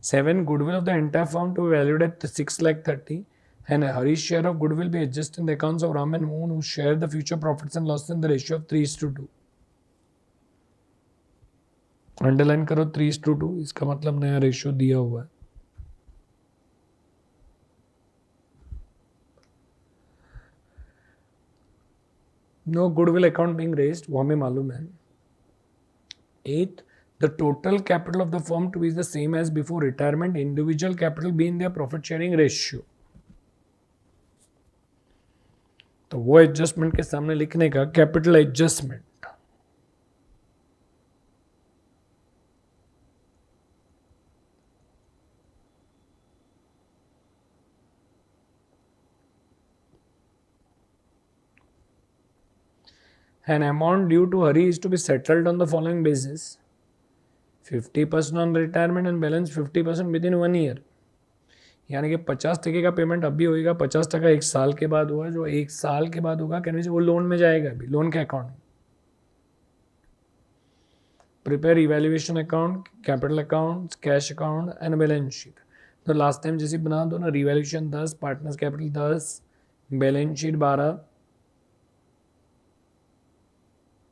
7, goodwill of the entire firm to be valued at 6,30,000 and Hari's share of goodwill be adjusted in the accounts of Ram and Moon who share the future profits and losses in the ratio of 3:2। Underline करो 3:2, इसका मतलब नया ratio दिया हुआ है। No goodwill account being raised, वो हमें मालूम है। 8, the total capital of the firm to be the same as before retirement, individual capital be in their profit sharing ratio। तो वो एडजस्टमेंट के सामने लिखने का capital adjustment. An amount due to Hari is to be settled on the following basis: 50% on retirement and balance 50% within 1 year। यानी कि 50% का payment अभी होगा, 50% 1 साल के बाद होगा, जो 1 साल के बाद होगा कहने से वो लोन में जाएगा, अभी लोन के अकाउंट में। Prepare evaluation account, capital account, cash account and balance sheet. तो लास्ट टाइम जैसे बना दो ना, revaluation 10, partners capital 10, balance sheet 12,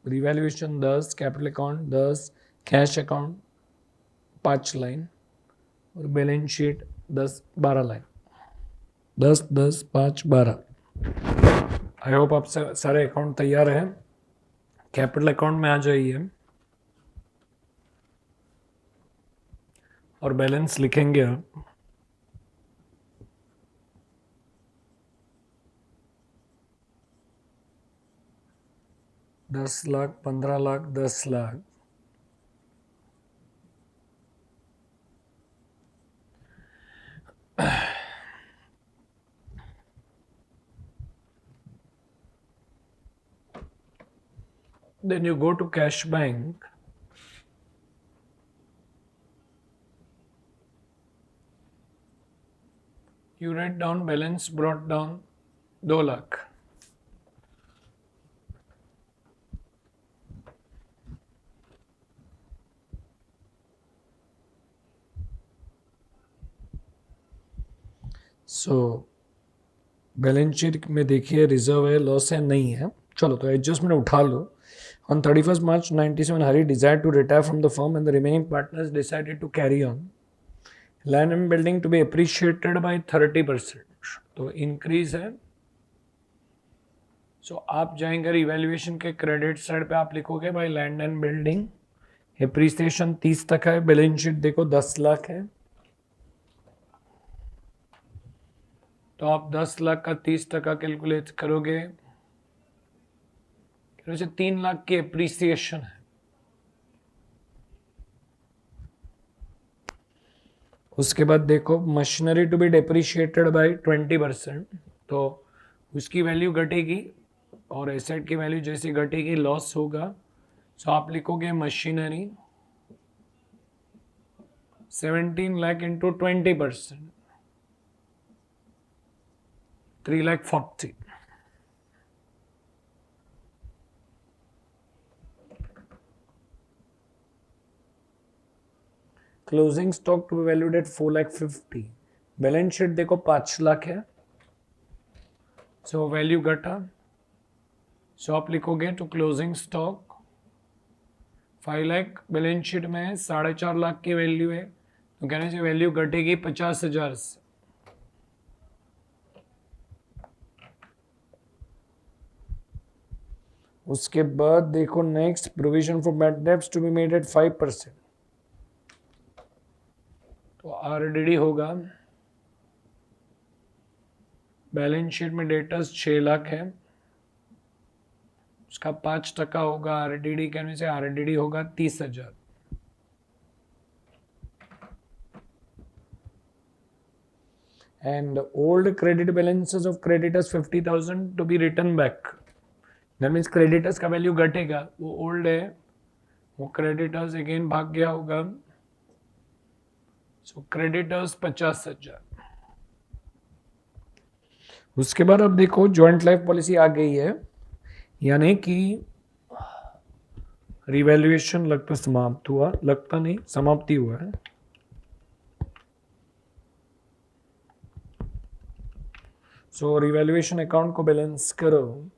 revaluation 10, capital account 10, cash account 5 line और balance sheet 10, 12 line, 10, 10, 5, 12। I hope आप सारे अकाउंट तैयार हैं। कैपिटल अकाउंट में आ जाइए और बैलेंस लिखेंगे आप। $10 lakh, 15 lakh, 10 lakh. Then you go to cash bank, you write down balance brought down 2 lakh. So balance sheet में देखिए रिजर्व है, लॉस है, नहीं है। चलो तो एडजस्टमेंट उठा लो। On 31st March 97, Hari desired to retire from the firm and the remaining partners decided to carry on. Land and building to be appreciated by 30%। तो इंक्रीज है। सो आप जाएंगे रिवैल्यूएशन के क्रेडिट साइड पे, आप लिखोगे भाई लैंड एंड बिल्डिंग एप्रिसिएशन 30 तक है, बैलेंस शीट देखो 10 लाख है, तो आप 10 लाख का 30% कैलकुलेट करोगे, वैसे 3 लाख की एप्रिसिएशन है। उसके बाद देखो machinery to be depreciated by 20%, तो उसकी वैल्यू घटेगी और एसेट की वैल्यू जैसे घटेगी लॉस होगा। सो आप लिखोगे machinery 17 lakh into 20%, 3,40,000। Closing stock to be valued at 4,50,000। Balance sheet देखो 5 लाख है, सो वैल्यू घटा, सो आप लिखोगे to closing stock 5 lakh, balance sheet में 4.5 लाख की वैल्यू है, तो कहने से वैल्यू घटेगी 50,000 से। उसके बाद देखो next, provision for bad debts to be made at 5%, तो आरडीडी होगा, बैलेंस शीट में डेटर्स 6 लाख है, उसका 5% होगा आरडीडी, कहने से आरडीडी होगा 30,000। And old credit balances of creditors 50,000 to be written back. That means creditors का वैल्यू घटेगा, वो ओल्ड है, वो क्रेडिटर्स अगेन भाग गया होगा, सो क्रेडिटर्स 50,000। उसके बाद अब देखो जॉइंट लाइफ पॉलिसी आ गई है, यानी कि रिवैल्यूएशन लगता समाप्त हुआ, लगता नहीं समाप्ति हुआ है। सो रिवैल्यूएशन अकाउंट को बैलेंस करो,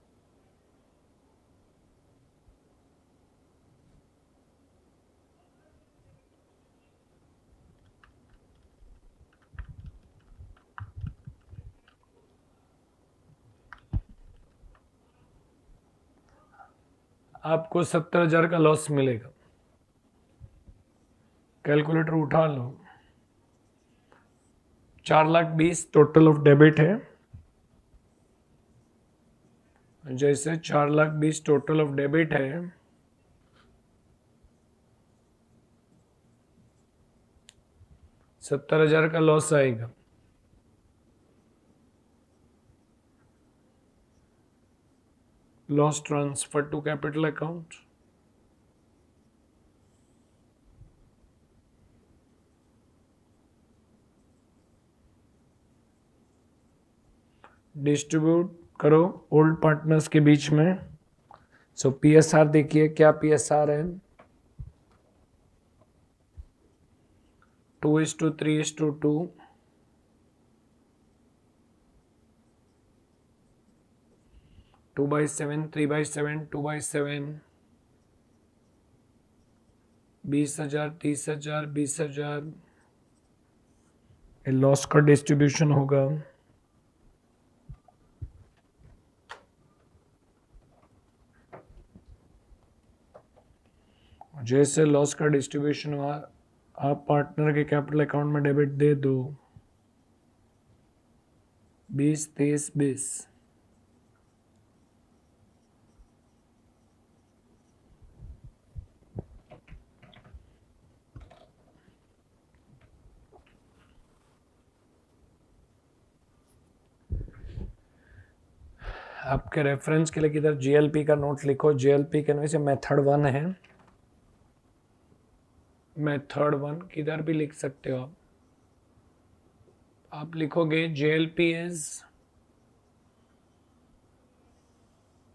आपको 70,000 का लॉस मिलेगा। कैलकुलेटर उठा लो, 4,20,000 टोटल ऑफ डेबिट है, जैसे 4,20,000 टोटल ऑफ डेबिट है, 70,000 का लॉस आएगा। Loss transfer to capital account, distribute करो ओल्ड पार्टनर्स के बीच में। सो पीएसआर देखिए क्या पीएसआर है, 2:3:2, 2/7, 3/7, 2/7, 20,000, 30,000, 20,000, लॉस का डिस्ट्रीब्यूशन होगा। जैसे लॉस का डिस्ट्रीब्यूशन हुआ, आप पार्टनर के कैपिटल अकाउंट में डेबिट दे दो, 20, 30, 20। आपके रेफरेंस के लिए किधर जीएलपी का नोट लिखो, जीएलपी के वैसे मेथड 1 है, मेथड 1 किधर भी लिख सकते हो आप लिखोगे जेएलपी इज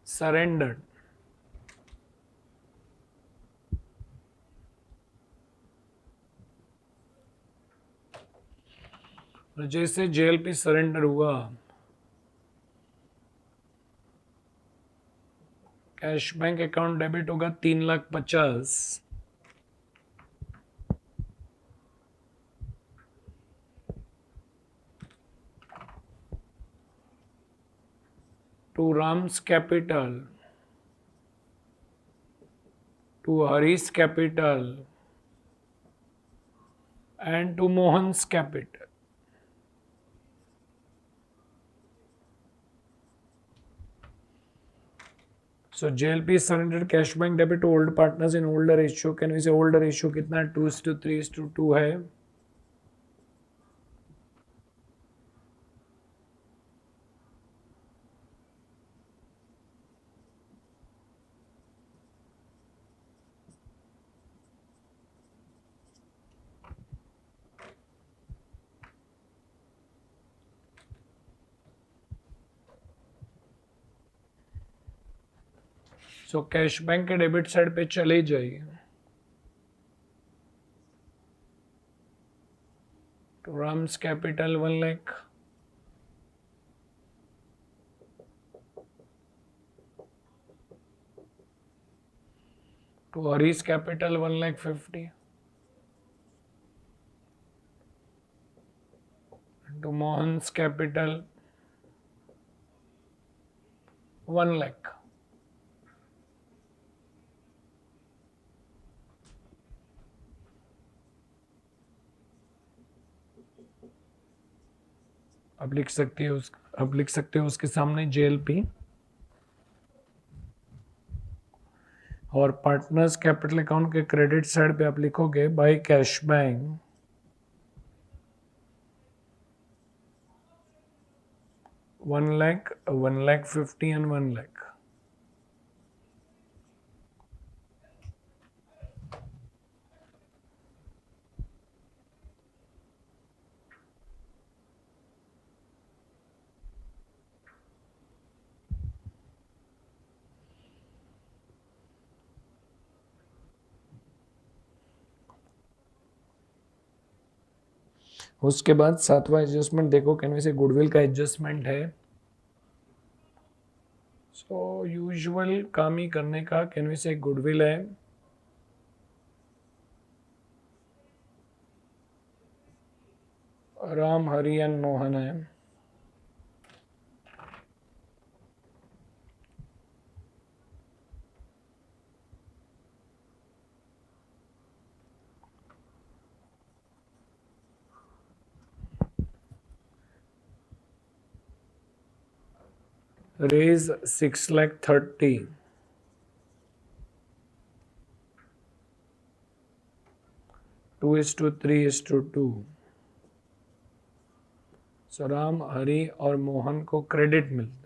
सरेंडर्ड, जैसे जेएलपी सरेंडर हुआ, कैश बैंक अकाउंट डेबिट होगा 3,50,000, to Ram's capital, to Hari's capital, and to Mohan's capital. So JLP surrendered cash bank debit to old partners in older ratio. Can we say older ratio कितना है? 2:3:2 है। So cash bank के debit side पे चले जाइए। Ram's capital 1 lakh. To Hari's capital 1 lakh 50. To Mohan's capital 1 lakh. अब लिख सकते हो उसके सामने JLP और पार्टनर्स कैपिटल अकाउंट के क्रेडिट साइड पे आप लिखोगे by cash bank 1 lakh, 1 lakh 50 and 1 lakh. उसके बाद सातवां एडजस्टमेंट देखो, कैनवे से गुडविल का एडजस्टमेंट है. सो यूजुअल काम ही करने का, कैनवे से गुडविल है. राम, हरि एंड मोहन है. Raise 6 lakh 30. Two is to 3 is to 2. So Ram, Hari और मोहन को क्रेडिट मिलता है.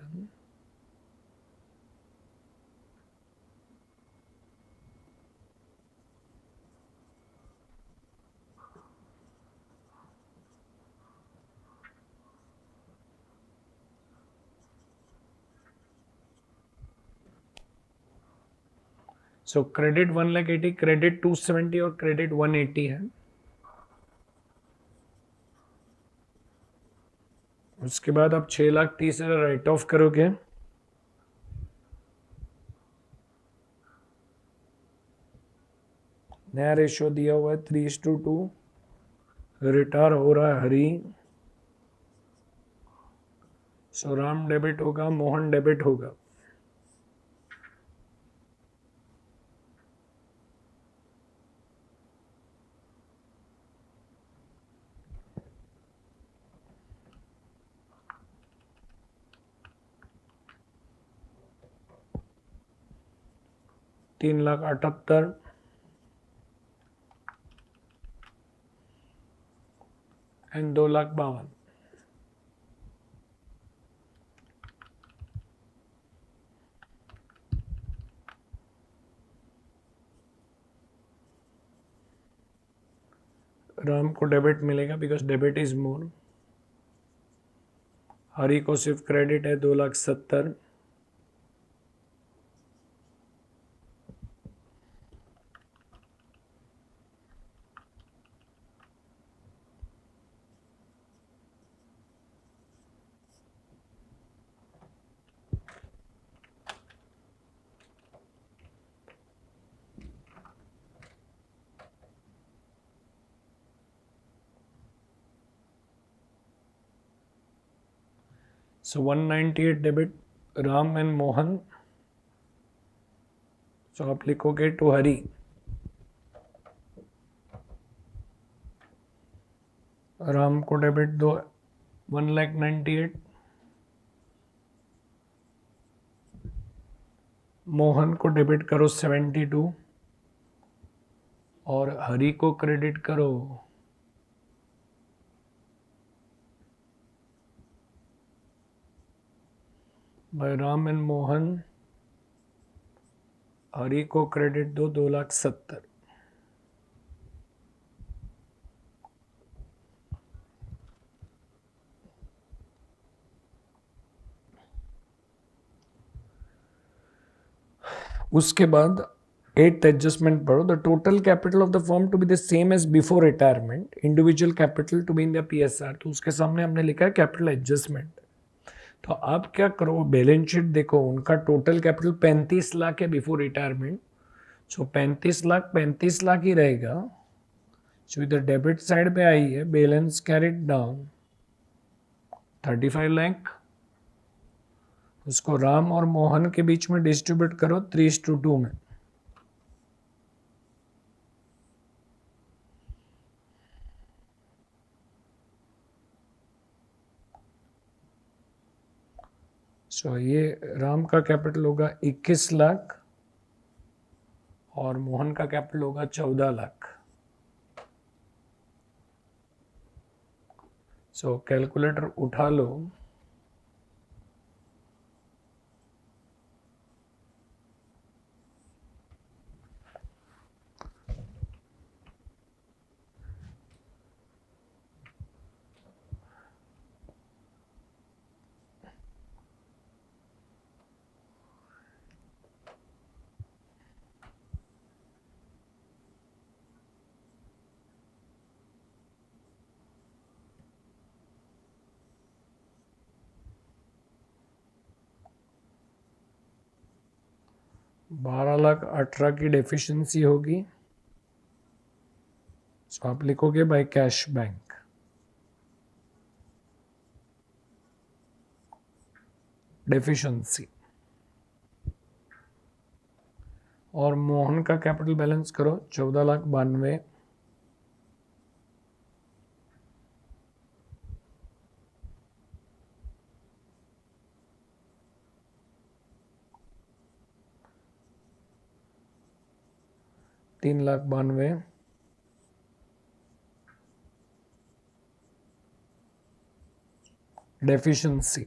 सो क्रेडिट 1 lakh 80, क्रेडिट 270 और क्रेडिट 180 है. उसके बाद आप 6 लाख 30,000 राइट ऑफ करोगे. नया रेशियो दिया हुआ है 3:2. रिटायर हो रहा है हरी. सो राम डेबिट होगा, मोहन डेबिट होगा. तीन लाख 78 एंड 2 लाख 52. राम को डेबिट मिलेगा because debit is more. Hari को सिर्फ क्रेडिट है 2 lakh 70. So 198 debit Ram and Mohan. So आप लिखोगे टू हरी. राम को डेबिट दो 198. मोहन को डेबिट करो 72 और हरी को क्रेडिट करो भाई राम एंड मोहन. हरी को क्रेडिट दो 2 लाख 70. उसके बाद एट्थ एडजस्टमेंट पढ़ो, the total capital of the firm to be the same as before retirement, individual capital to be in the PSR। तो उसके सामने हमने लिखा है कैपिटल एडजस्टमेंट। तो आप क्या करो, बैलेंस शीट देखो, उनका टोटल कैपिटल 35 लाख है बिफोर रिटायरमेंट, सो 35 लाख ही रहेगा। सो इधर डेबिट साइड पे आई है, बैलेंस कैरिड डाउन 35 लाख। उसको राम और मोहन के बीच में डिस्ट्रीब्यूट करो 3:2 में। सो ये राम का कैपिटल होगा 21 लाख और मोहन का कैपिटल होगा 14 लाख। सो कैलकुलेटर उठा लो। ₹12,18,000 की डेफिशिएंसी होगी। सो आप लिखोगे बाय कैश बैंक। डेफिशिएंसी और मोहन का कैपिटल बैलेंस करो 14,92,000। $3,92,000 deficiency।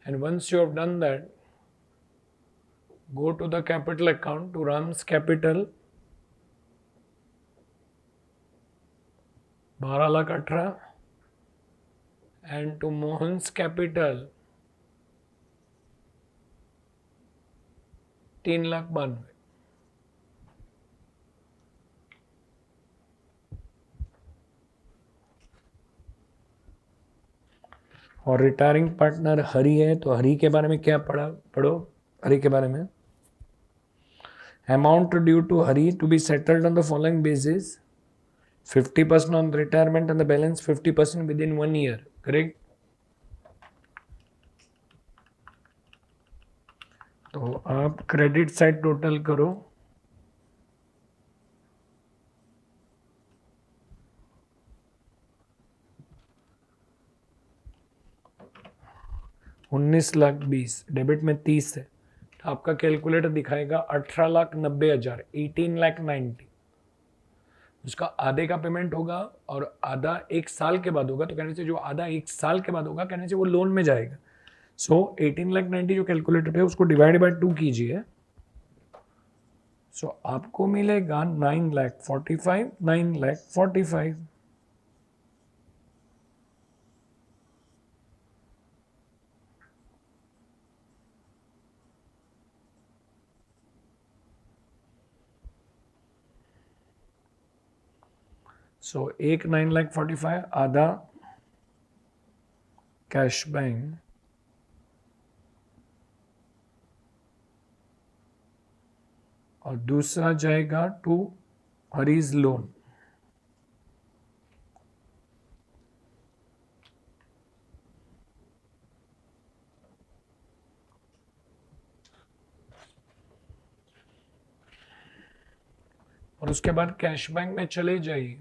And once you have done that, go to the capital account, to Ram's capital 12,18,000 and to Mohan's capital 3,92,000। और रिटायरिंग पार्टनर हरि है, तो हरि के बारे में क्या पढ़ो हरि के बारे में। Amount due to Hari to be settled on the following basis: 50% on retirement and the balance 50% within 1 year. Correct. तो आप क्रेडिट साइड टोटल करो, $19,20,000, डेबिट में 30 है, तो आपका कैलकुलेटर दिखाएगा 18,90,000, 18,90,000। उसका आधे का पेमेंट होगा और आधा 1 साल के बाद होगा, तो कहने से जो आधा 1 साल के बाद होगा, कहने से वो लोन में जाएगा। सो 18,90,000 जो कैलकुलेटर पे उसको डिवाइड बाय 2 कीजिए। सो आपको मिलेगा 9,45,000, 9,45,000। सो एक 9,45,000 आधा कैश बैंक और दूसरा जाएगा टू हरीज लोन। और उसके बाद कैश बैंक में चले जाइए,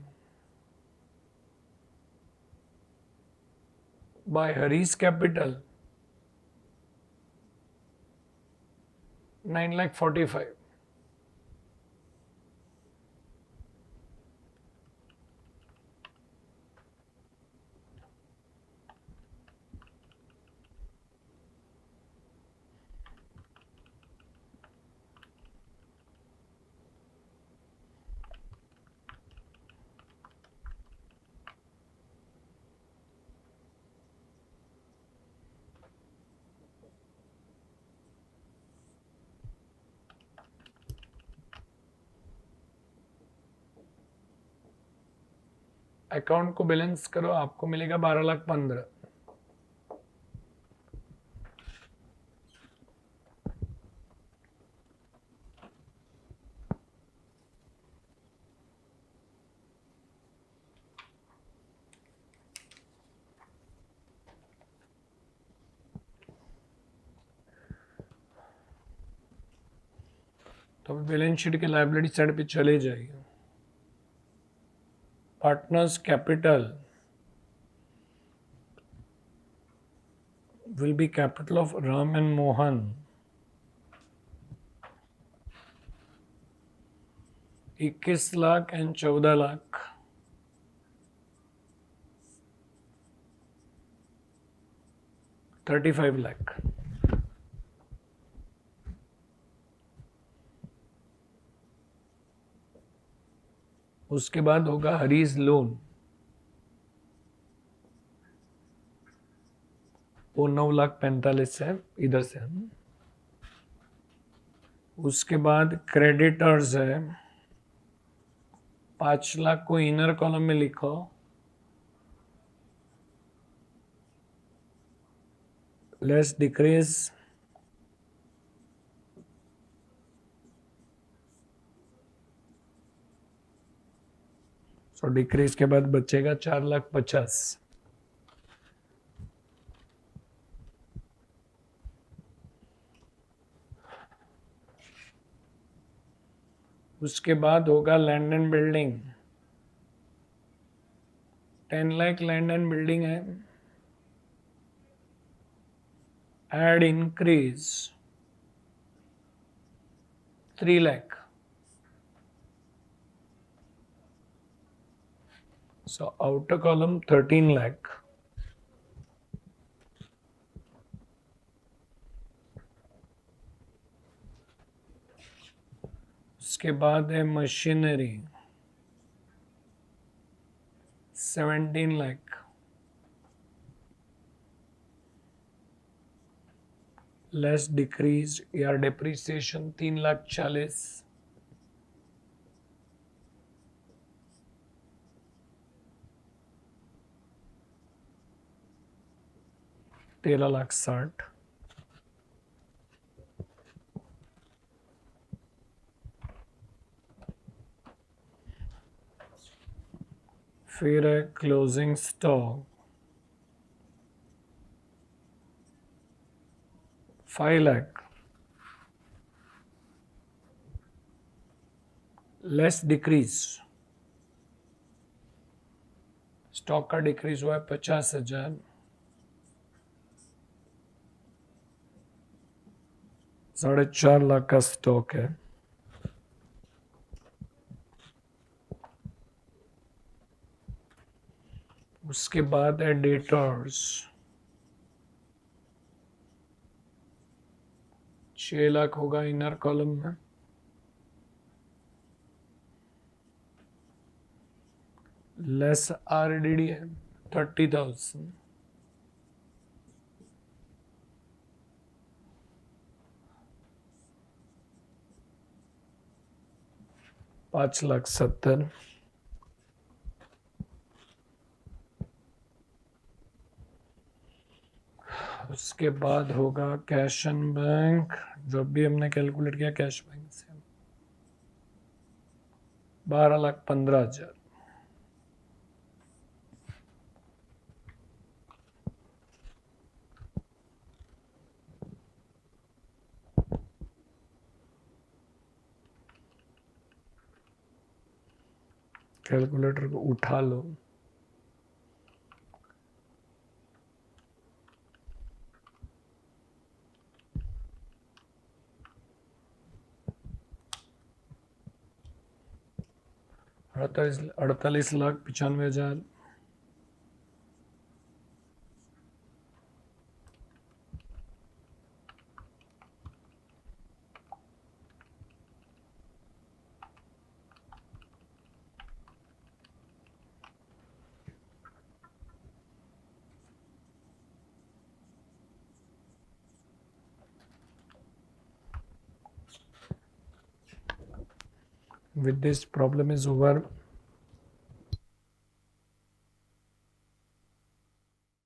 बाय हरीज कैपिटल 9,45,000। अकाउंट को बैलेंस करो, आपको मिलेगा 12,15,000। तो बैलेंस शीट के लायबिलिटी साइड पे चले जाइए। Partners capital will be capital of Ram and Mohan. 21 lakh and 14 lakh. $35 lakh। उसके बाद होगा हरीज लोन, वो 9,45,000 है इधर से। उसके बाद क्रेडिटर्स है 5 लाख को इनर कॉलम में लिखो, लेस डिक्रीज सो डिक्रीज के बाद बचेगा 4,50,000। उसके बाद होगा land and building, 10 lakh land and building है, add increase 3 lakh. So outer column 13 lakh। उसके बाद है मशीनरी 17 लाख, लेस डिक्रीज या डेप्रिसिएशन 3,40,000। $13,60,000। फिर है closing stock 5 lakh, less decrease, stock का डिक्रीज हुआ है 50,000, 4.5 लाख का स्टॉक है। उसके बाद है डेटर्स 6 लाख होगा इनर कॉलम में, लेस आरडीडी है 30,000। $5,70,000। उसके बाद होगा कैश एंड बैंक, जो भी हमने कैलकुलेट किया कैश बैंक से 12,15,000। कैलकुलेटर को उठा लो। अड़तालीस lakh 95,000। With this, problem is over.